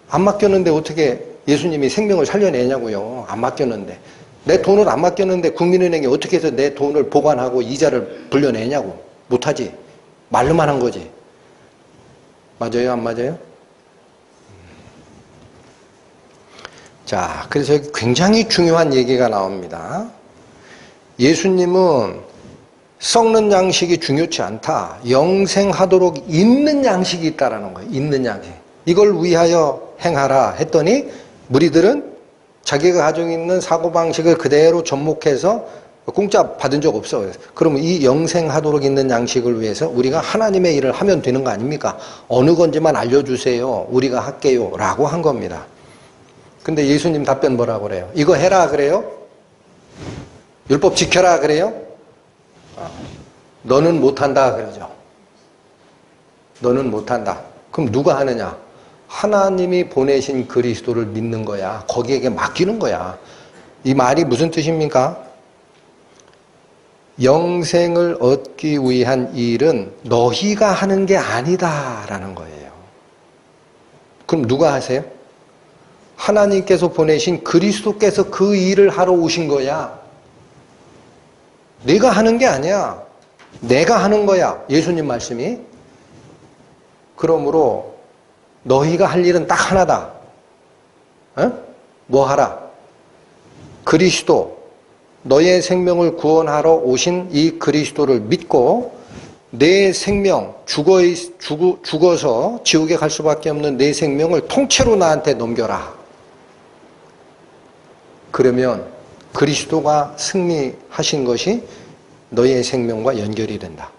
안 맡겼는데 어떻게 예수님이 생명을 살려내냐고요. 안 맡겼는데. 내 돈을 안 맡겼는데 국민은행이 어떻게 해서 내 돈을 보관하고 이자를 불려내냐고. 못하지. 말로만 한 거지. 맞아요? 안 맞아요? 자, 그래서 여기 굉장히 중요한 얘기가 나옵니다. 예수님은 썩는 양식이 중요치 않다. 영생하도록 있는 양식이 있다라는 거예요. 있는 양식. 이걸 위하여 행하라 했더니 무리들은 자기가 가지고 있는 사고방식을 그대로 접목해서 공짜 받은 적 없어. 그러면 이 영생하도록 있는 양식을 위해서 우리가 하나님의 일을 하면 되는 거 아닙니까? 어느 건지만 알려주세요. 우리가 할게요. 라고 한 겁니다. 근데 예수님 답변 뭐라고 그래요? 이거 해라 그래요? 율법 지켜라 그래요? 너는 못한다 그러죠. 너는 못한다. 그럼 누가 하느냐? 하나님이 보내신 그리스도를 믿는 거야. 거기에게 맡기는 거야. 이 말이 무슨 뜻입니까? 영생을 얻기 위한 일은 너희가 하는 게 아니다라는 거예요. 그럼 누가 하세요? 하나님께서 보내신 그리스도께서 그 일을 하러 오신 거야. 내가 하는 게 아니야. 내가 하는 거야. 예수님 말씀이. 그러므로 너희가 할 일은 딱 하나다. 어? 뭐 하라? 그리스도, 너의 생명을 구원하러 오신 이 그리스도를 믿고 내 생명, 죽어서 지옥에 갈 수밖에 없는 내 생명을 통째로 나한테 넘겨라. 그러면 그리스도가 승리하신 것이 너의 생명과 연결이 된다.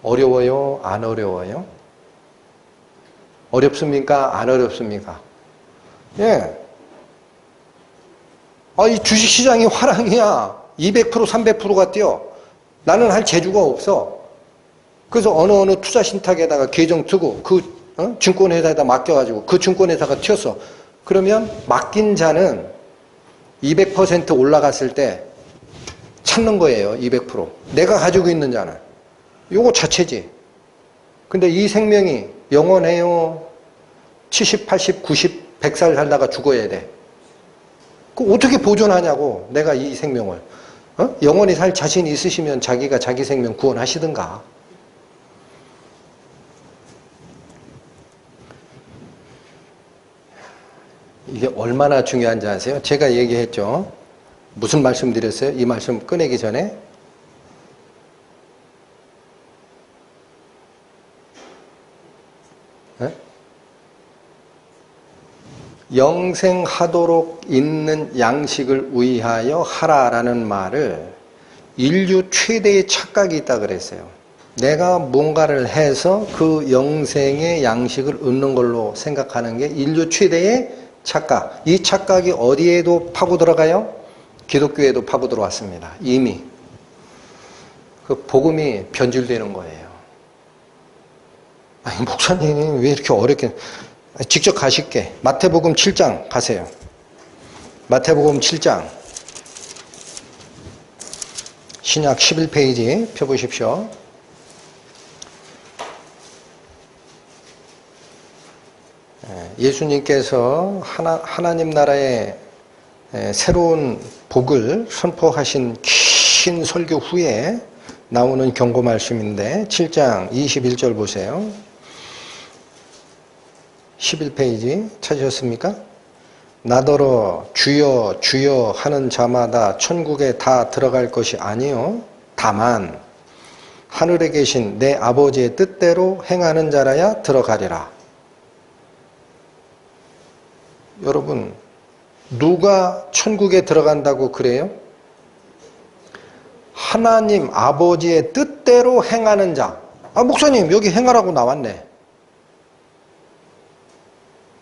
어려워요? 안 어려워요? 어렵습니까? 안 어렵습니까? 예. 이 주식시장이 화랑이야. 200%, 300%가 뛰어. 나는 할 재주가 없어. 그래서 어느 투자 신탁에다가 계정 트고 증권회사에다 맡겨가지고 그 증권회사가 튀었어. 그러면 맡긴 자는 200% 올라갔을 때 찾는 거예요. 200%. 내가 가지고 있는 자는. 요거 자체지. 근데 이 생명이 영원해요. 70, 80, 90, 100살 살다가 죽어야 돼. 그 어떻게 보존하냐고. 내가 이 생명을. 영원히 살 자신이 있으시면 자기가 자기 생명 구원하시든가. 이게 얼마나 중요한지 아세요? 제가 얘기했죠. 무슨 말씀 드렸어요? 이 말씀 꺼내기 전에. 네? 영생하도록 있는 양식을 위하여 하라라는 말을 인류 최대의 착각이 있다 그랬어요. 내가 뭔가를 해서 그 영생의 양식을 얻는 걸로 생각하는 게 인류 최대의 착각. 이 착각이 어디에도 파고 들어가요? 기독교에도 파고 들어왔습니다. 이미. 그 복음이 변질되는 거예요. 아니, 목사님 왜 이렇게 어렵게. 직접 가실게. 마태복음 7장 가세요. 마태복음 7장 신약 11페이지 펴보십시오. 예수님께서 하나님 나라의 새로운 복을 선포하신 긴 설교 후에 나오는 경고 말씀인데 7장 21절 보세요. 11페이지 찾으셨습니까? 나더러 주여 주여 하는 자마다 천국에 다 들어갈 것이 아니요 다만 하늘에 계신 내 아버지의 뜻대로 행하는 자라야 들어가리라. 여러분, 누가 천국에 들어간다고 그래요? 하나님 아버지의 뜻대로 행하는 자. 아, 목사님 여기 행하라고 나왔네.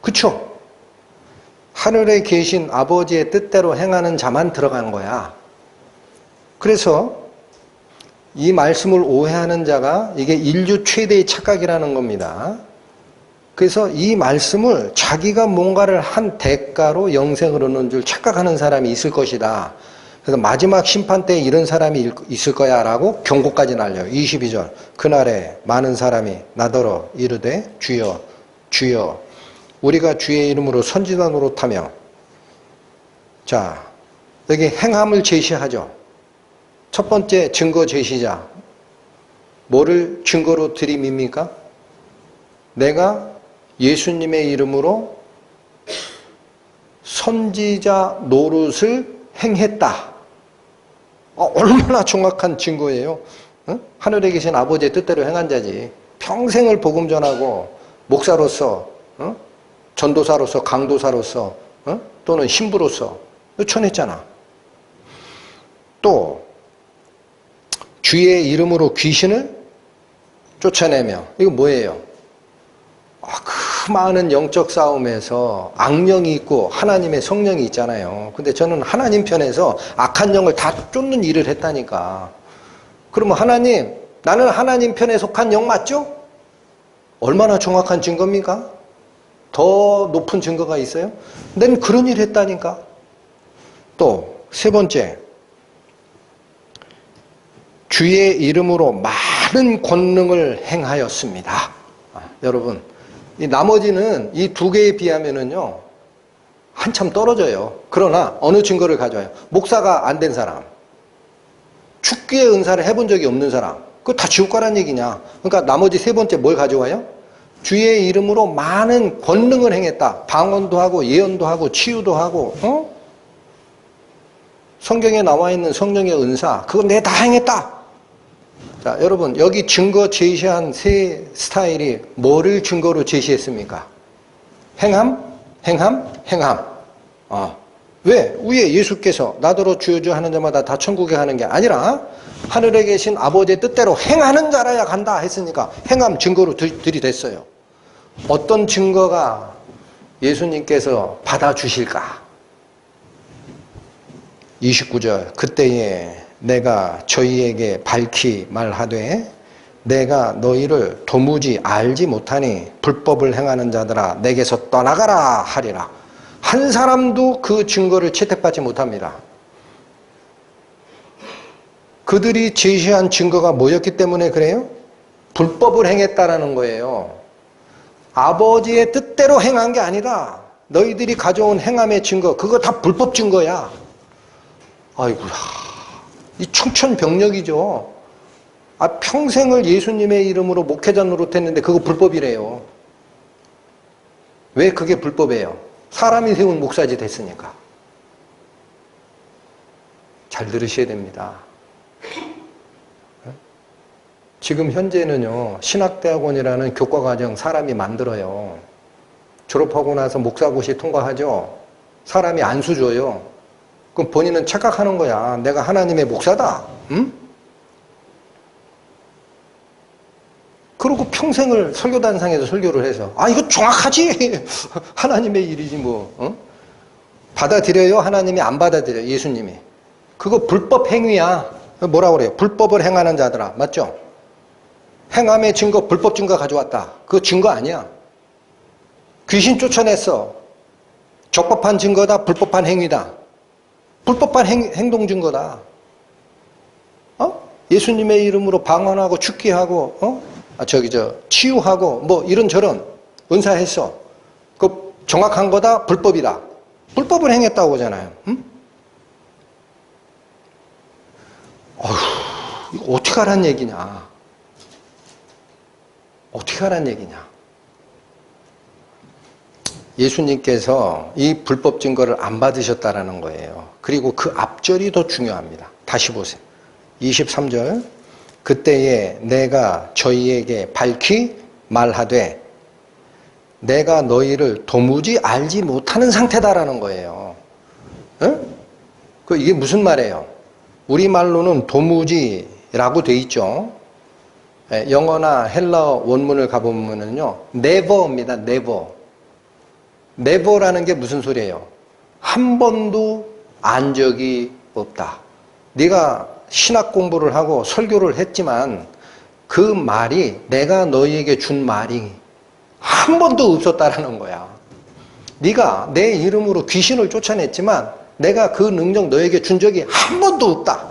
그쵸? 하늘에 계신 아버지의 뜻대로 행하는 자만 들어간 거야. 그래서 이 말씀을 오해하는 자가 이게 인류 최대의 착각이라는 겁니다. 그래서 이 말씀을 자기가 뭔가를 한 대가로 영생을 얻는 줄 착각하는 사람이 있을 것이다. 그래서 마지막 심판 때에 이런 사람이 있을 거야 라고 경고까지 날려요. 22절 그날에 많은 사람이 나더러 이르되 주여 주여 우리가 주의 이름으로 선지자 노릇하며. 자, 여기 행함을 제시하죠. 첫 번째 증거 제시자. 뭐를 증거로 들이밉니까? 내가 예수님의 이름으로 선지자 노릇을 행했다. 얼마나 정확한 증거예요. 응? 하늘에 계신 아버지의 뜻대로 행한 자지. 평생을 복음 전하고 목사로서, 전도사로서, 강도사로서, 또는 신부로서 전했잖아. 또 주의 이름으로 귀신을 쫓아내며. 이거 뭐예요? 그 많은 영적 싸움에서 악령이 있고 하나님의 성령이 있잖아요. 근데 저는 하나님 편에서 악한 영을 다 쫓는 일을 했다니까. 그러면 하나님, 나는 하나님 편에 속한 영 맞죠? 얼마나 정확한 증거입니까? 더 높은 증거가 있어요? 난 그런 일 했다니까. 또 세 번째, 주의 이름으로 많은 권능을 행하였습니다. 여러분, 이 나머지는 이 두 개에 비하면은요, 한참 떨어져요. 그러나 어느 증거를 가져와요? 목사가 안 된 사람, 축기의 은사를 해본 적이 없는 사람, 그거 다 지옥 가란 얘기냐? 그러니까 나머지 세 번째 뭘 가져와요? 주의 이름으로 많은 권능을 행했다. 방언도 하고 예언도 하고 치유도 하고, 성경에 나와 있는 성령의 은사, 그거 내 다 행했다. 자, 여러분, 여기 증거 제시한 세 스타일이 뭐를 증거로 제시했습니까? 행함, 행함, 행함. 왜? 위에 예수께서 나더러 주여 주여 하는 자마다 다 천국에 가는 게 아니라 하늘에 계신 아버지의 뜻대로 행하는 자라야 간다 했으니까 행함 증거로 들이댔어요. 어떤 증거가 예수님께서 받아주실까? 29절 그때에 내가 저희에게 밝히 말하되 내가 너희를 도무지 알지 못하니 불법을 행하는 자들아 내게서 떠나가라 하리라. 한 사람도 그 증거를 채택받지 못합니다. 그들이 제시한 증거가 뭐였기 때문에 그래요? 불법을 행했다라는 거예요. 아버지의 뜻대로 행한 게 아니라 너희들이 가져온 행함의 증거, 그거 다 불법 증거야. 아이고야, 이 청천벽력이죠. 평생을 예수님의 이름으로 목회자 노릇했는데 그거 불법이래요. 왜 그게 불법이에요? 사람이 세운 목사지 됐으니까. 잘 들으셔야 됩니다. 지금 현재는요, 신학대학원이라는 교과과정 사람이 만들어요. 졸업하고 나서 목사고시 통과하죠. 사람이 안수 줘요. 그럼 본인은 착각하는 거야. 내가 하나님의 목사다. 응? 그러고 평생을 설교단상에서 설교를 해서 이거 정확하지. 하나님의 일이지 뭐. 받아들여요? 하나님이 안 받아들여요? 예수님이. 그거 불법 행위야. 뭐라 그래요? 불법을 행하는 자들아. 맞죠? 행함의 증거, 불법 증거 가져왔다. 그거 증거 아니야. 귀신 쫓아냈어. 적법한 증거다, 불법한 행위다. 불법한 행동 증거다. 예수님의 이름으로 방언하고 축기하고, 치유하고, 뭐 이런저런 은사했어. 그 정확한 거다, 불법이다. 불법을 행했다고 하잖아요. 응? 이거 어떻게 하란 얘기냐. 어떻게 하란 얘기냐. 예수님께서 이 불법 증거를 안 받으셨다라는 거예요. 그리고 그 앞절이 더 중요합니다. 다시 보세요. 23절. 그때에 내가 저희에게 밝히 말하되 내가 너희를 도무지 알지 못하는 상태다라는 거예요. 응? 이게 무슨 말이에요? 우리말로는 도무지라고 돼 있죠. 영어나 헬라어 원문을 가보면은요, never입니다. never. never라는 게 무슨 소리예요? 한 번도 안 적이 없다. 네가 신학 공부를 하고 설교를 했지만 그 말이 내가 너희에게 준 말이 한 번도 없었다라는 거야. 네가 내 이름으로 귀신을 쫓아냈지만 내가 그 능력 너에게 준 적이 한 번도 없다.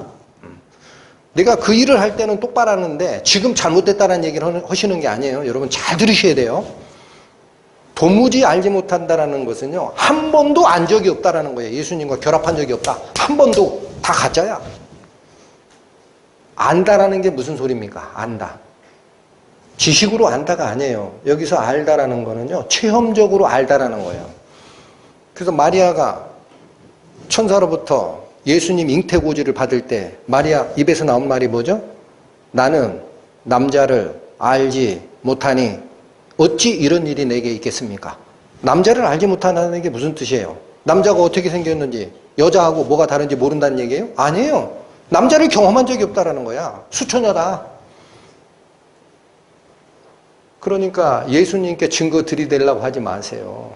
네가 그 일을 할 때는 똑바로 하는데 지금 잘못됐다는 얘기를 하시는 게 아니에요. 여러분 잘 들으셔야 돼요. 도무지 알지 못한다는 것은요, 한 번도 안 적이 없다라는 거예요. 예수님과 결합한 적이 없다. 한 번도. 다 가짜야. 안다라는 게 무슨 소리입니까? 안다. 지식으로 안다가 아니에요. 여기서 알다라는 거는요, 체험적으로 알다라는 거예요. 그래서 마리아가 천사로부터 예수님 잉태고지를 받을 때 마리아 입에서 나온 말이 뭐죠? 나는 남자를 알지 못하니 어찌 이런 일이 내게 있겠습니까? 남자를 알지 못하는 게 무슨 뜻이에요? 남자가 어떻게 생겼는지, 여자하고 뭐가 다른지 모른다는 얘기예요? 아니에요. 남자를 경험한 적이 없다라는 거야. 수초녀다. 그러니까 예수님께 증거 들이대려고 하지 마세요.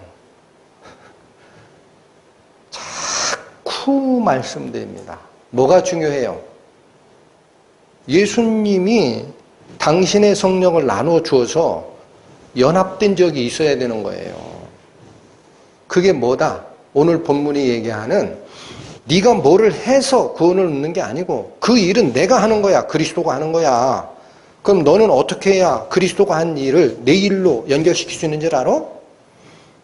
자꾸 말씀드립니다. 뭐가 중요해요? 예수님이 당신의 성령을 나눠 주어서 연합된 적이 있어야 되는 거예요. 그게 뭐다? 오늘 본문이 얘기하는 네가 뭐를 해서 구원을 얻는 게 아니고 그 일은 내가 하는 거야. 그리스도가 하는 거야. 그럼 너는 어떻게 해야 그리스도가 한 일을 내 일로 연결시킬 수 있는 줄 알아?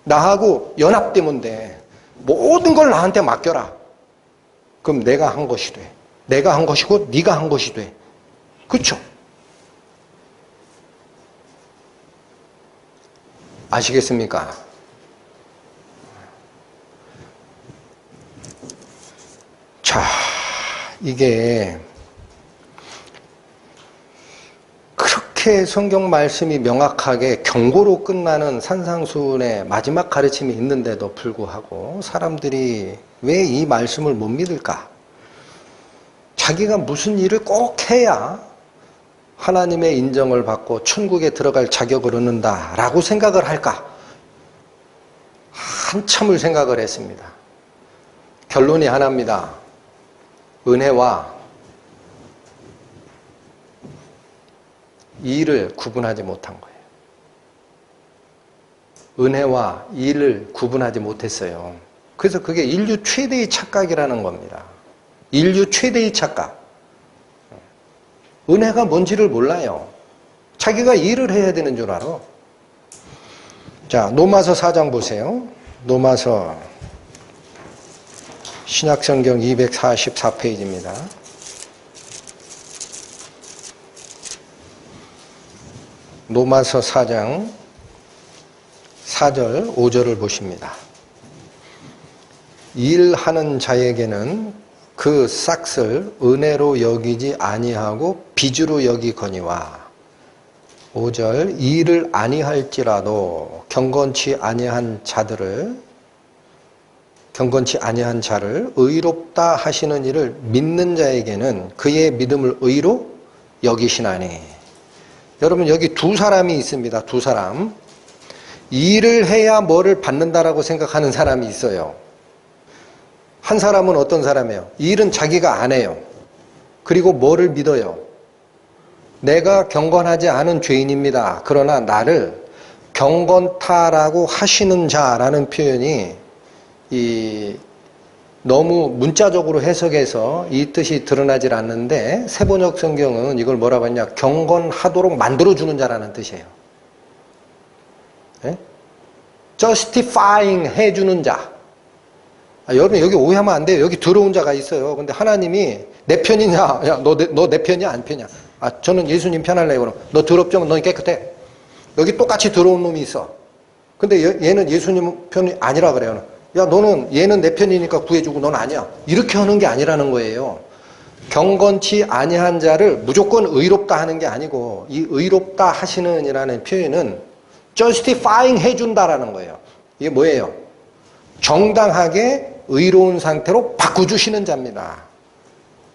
나하고 연합되면 돼. 모든 걸 나한테 맡겨라. 그럼 내가 한 것이 돼. 내가 한 것이고 네가 한 것이 돼. 그렇죠? 아시겠습니까? 자, 이게 그렇게 성경 말씀이 명확하게 경고로 끝나는 산상수훈의 마지막 가르침이 있는데도 불구하고 사람들이 왜 이 말씀을 못 믿을까? 자기가 무슨 일을 꼭 해야 하나님의 인정을 받고 천국에 들어갈 자격을 얻는다라고 생각을 할까? 한참을 생각을 했습니다. 결론이 하나입니다. 은혜와 일을 구분하지 못한 거예요. 은혜와 일을 구분하지 못했어요. 그래서 그게 인류 최대의 착각이라는 겁니다. 인류 최대의 착각. 은혜가 뭔지를 몰라요. 자기가 일을 해야 되는 줄 알아. 자, 로마서 4장 보세요. 로마서 신약성경 244페이지입니다. 로마서 4장 4절 5절을 보십니다. 일하는 자에게는 그 싹을 은혜로 여기지 아니하고 빚으로 여기거니와 5절 일을 아니할지라도 경건치 아니한 자를 의롭다 하시는 이를 믿는 자에게는 그의 믿음을 의로 여기시나니. 여러분 여기 두 사람이 있습니다. 두 사람. 일을 해야 뭐를 받는다라고 생각하는 사람이 있어요. 한 사람은 어떤 사람이에요? 일은 자기가 안 해요. 그리고 뭐를 믿어요? 내가 경건하지 않은 죄인입니다. 그러나 나를 경건타라고 하시는 자라는 표현이 이 너무 문자적으로 해석해서 이 뜻이 드러나질 않는데 세번역 성경은 이걸 뭐라고 했냐? 경건하도록 만들어주는 자라는 뜻이에요. 예? justifying 해주는 자. 여러분 여기 오해하면 안 돼요. 여기 들어온 자가 있어요. 근데 하나님이 내 편이냐? 야, 너 내 편이야? 안 편이야? 저는 예수님 편할래요. 그럼 너 더럽죠? 너는 깨끗해. 여기 똑같이 들어온 놈이 있어. 근데 얘는 예수님 편이 아니라 그래요. 야, 너는 얘는 내 편이니까 구해주고 넌 아니야. 이렇게 하는 게 아니라는 거예요. 경건치 아니한 자를 무조건 의롭다 하는 게 아니고 이 의롭다 하시는 이라는 표현은 justifying 해준다라는 거예요. 이게 뭐예요? 정당하게 의로운 상태로 바꿔주시는 자입니다.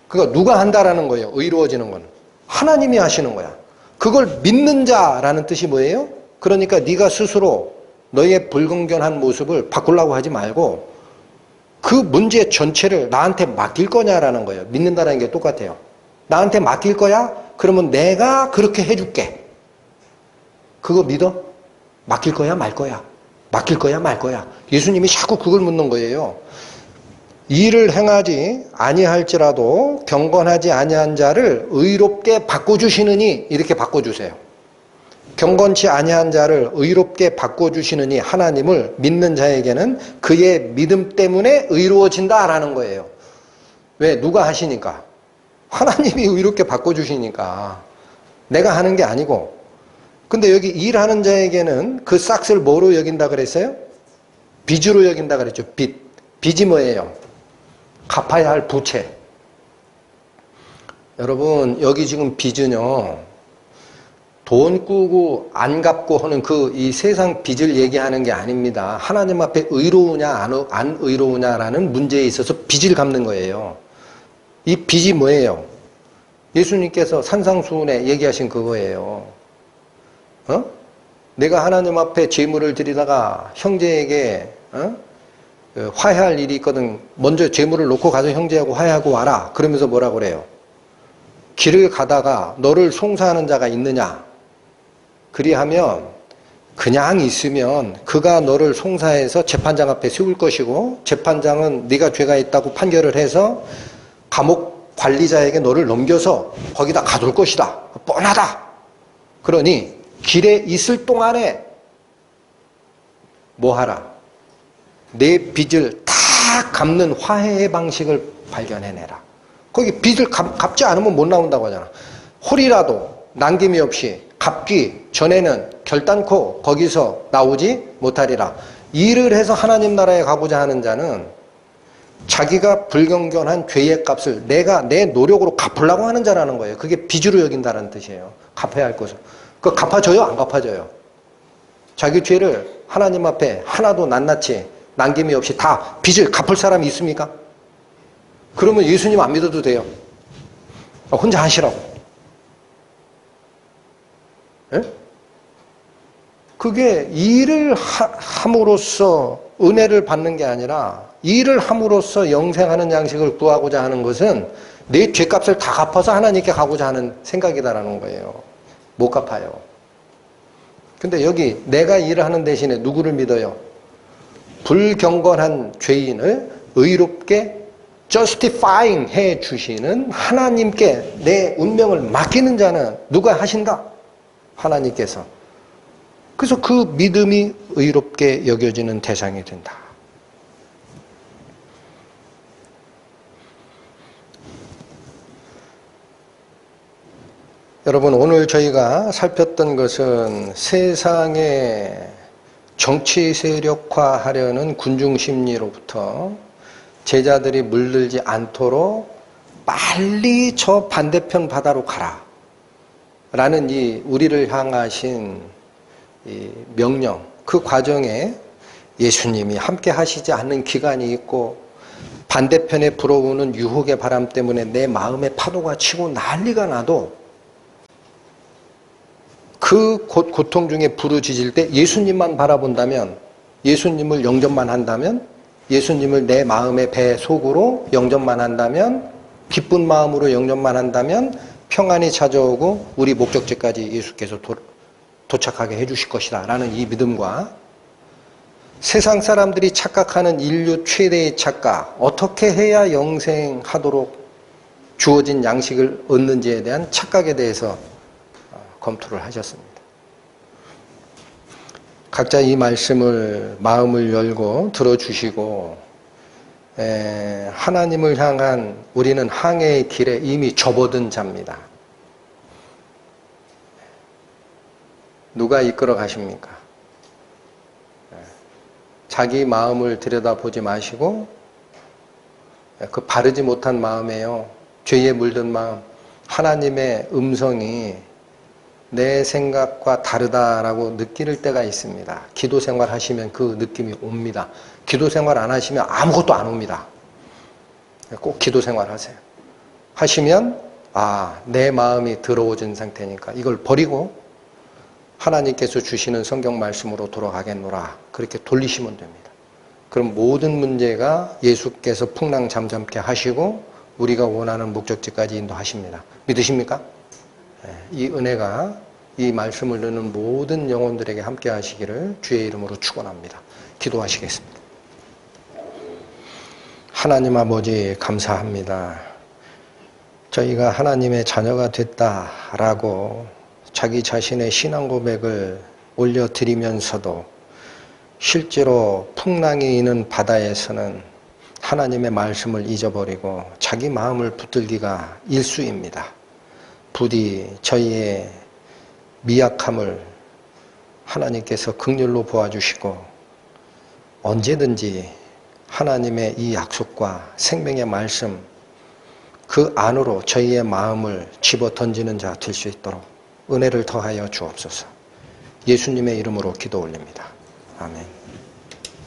그러니까 누가 한다라는 거예요. 의로워지는 건. 하나님이 하시는 거야. 그걸 믿는 자라는 뜻이 뭐예요? 그러니까 네가 스스로 너의 불건전한 모습을 바꾸려고 하지 말고 그 문제 전체를 나한테 맡길 거냐라는 거예요. 믿는다는 게 똑같아요. 나한테 맡길 거야? 그러면 내가 그렇게 해줄게. 그거 믿어? 맡길 거야 말 거야? 맡길 거야 말 거야? 예수님이 자꾸 그걸 묻는 거예요. 일을 행하지 아니할지라도 경건하지 아니한 자를 의롭게 바꿔주시느니 이렇게 바꿔주세요. 경건치 아니한 자를 의롭게 바꿔주시느니 하나님을 믿는 자에게는 그의 믿음 때문에 의로워진다라는 거예요. 왜? 누가 하시니까? 하나님이 의롭게 바꿔주시니까. 내가 하는 게 아니고. 근데 여기 일하는 자에게는 그 싹을 뭐로 여긴다 그랬어요? 빚으로 여긴다 그랬죠. 빚. 빚이 뭐예요? 갚아야 할 부채. 여러분 여기 지금 빚은요. 돈 꾸고 안 갚고 하는 이 세상 빚을 얘기하는 게 아닙니다. 하나님 앞에 의로우냐 안 의로우냐라는 문제에 있어서 빚을 갚는 거예요. 이 빚이 뭐예요? 예수님께서 산상수훈에 얘기하신 그거예요. 내가 하나님 앞에 제물을 드리다가 형제에게 화해할 일이 있거든. 먼저 제물을 놓고 가서 형제하고 화해하고 와라. 그러면서 뭐라고 그래요? 길을 가다가 너를 송사하는 자가 있느냐? 그리하면 그냥 있으면 그가 너를 송사해서 재판장 앞에 세울 것이고 재판장은 네가 죄가 있다고 판결을 해서 감옥 관리자에게 너를 넘겨서 거기다 가둘 것이다. 뻔하다. 그러니 길에 있을 동안에 뭐 하라? 내 빚을 다 갚는 화해의 방식을 발견해내라. 거기 빚을 갚지 않으면 못 나온다고 하잖아. 홀이라도 남김이 없이 갚기 전에는 결단코 거기서 나오지 못하리라. 일을 해서 하나님 나라에 가고자 하는 자는 자기가 불경건한 죄의 값을 내가 내 노력으로 갚으려고 하는 자라는 거예요. 그게 빚으로 여긴다는 뜻이에요. 갚아야 할 것을. 그거 갚아줘요? 안 갚아줘요? 자기 죄를 하나님 앞에 하나도 낱낱이 남김이 없이 다 빚을 갚을 사람이 있습니까? 그러면 예수님 안 믿어도 돼요. 혼자 하시라고. 예? 그게 일을 함으로써 은혜를 받는 게 아니라 일을 함으로써 영생하는 양식을 구하고자 하는 것은 내 죄값을 다 갚아서 하나님께 가고자 하는 생각이다라는 거예요. 못 갚아요. 근데 여기 내가 일을 하는 대신에 누구를 믿어요? 불경건한 죄인을 의롭게 justifying 해 주시는 하나님께 내 운명을 맡기는 자는 누가 하신다? 하나님께서. 그래서 그 믿음이 의롭게 여겨지는 대상이 된다. 여러분 오늘 저희가 살폈던 것은 세상의 정치 세력화하려는 군중 심리로부터 제자들이 물들지 않도록 빨리 저 반대편 바다로 가라 라는 이 우리를 향하신 이 명령, 그 과정에 예수님이 함께 하시지 않는 기간이 있고 반대편에 불어오는 유혹의 바람 때문에 내 마음에 파도가 치고 난리가 나도 그 고통 중에 부르짖을 때 예수님만 바라본다면, 예수님을 영접만 한다면, 예수님을 내 마음의 배 속으로 영접만 한다면, 기쁜 마음으로 영접만 한다면 평안이 찾아오고 우리 목적지까지 예수께서 도착하게 해주실 것이다 라는 이 믿음과 세상 사람들이 착각하는 인류 최대의 착각, 어떻게 해야 영생하도록 주어진 양식을 얻는지에 대한 착각에 대해서 검토를 하셨습니다. 각자 이 말씀을 마음을 열고 들어주시고 하나님을 향한 우리는 항해의 길에 이미 접어든 자입니다. 누가 이끌어 가십니까? 자기 마음을 들여다보지 마시고 그 바르지 못한 마음에요. 죄에 물든 마음, 하나님의 음성이 내 생각과 다르다라고 느낄 때가 있습니다. 기도 생활 하시면 그 느낌이 옵니다. 기도 생활 안 하시면 아무것도 안 옵니다. 꼭 기도 생활 하세요. 하시면 내 마음이 더러워진 상태니까 이걸 버리고 하나님께서 주시는 성경 말씀으로 돌아가겠노라. 그렇게 돌리시면 됩니다. 그럼 모든 문제가 예수께서 풍랑잠잠케 하시고 우리가 원하는 목적지까지 인도하십니다. 믿으십니까? 이 은혜가 이 말씀을 듣는 모든 영혼들에게 함께 하시기를 주의 이름으로 축원합니다. 기도하시겠습니다. 하나님 아버지 감사합니다. 저희가 하나님의 자녀가 됐다라고 자기 자신의 신앙 고백을 올려드리면서도 실제로 풍랑이 있는 바다에서는 하나님의 말씀을 잊어버리고 자기 마음을 붙들기가 일수입니다. 부디 저희의 미약함을 하나님께서 긍휼로 보아주시고 언제든지 하나님의 이 약속과 생명의 말씀 그 안으로 저희의 마음을 집어던지는 자 될 수 있도록 은혜를 더하여 주옵소서. 예수님의 이름으로 기도 올립니다. 아멘.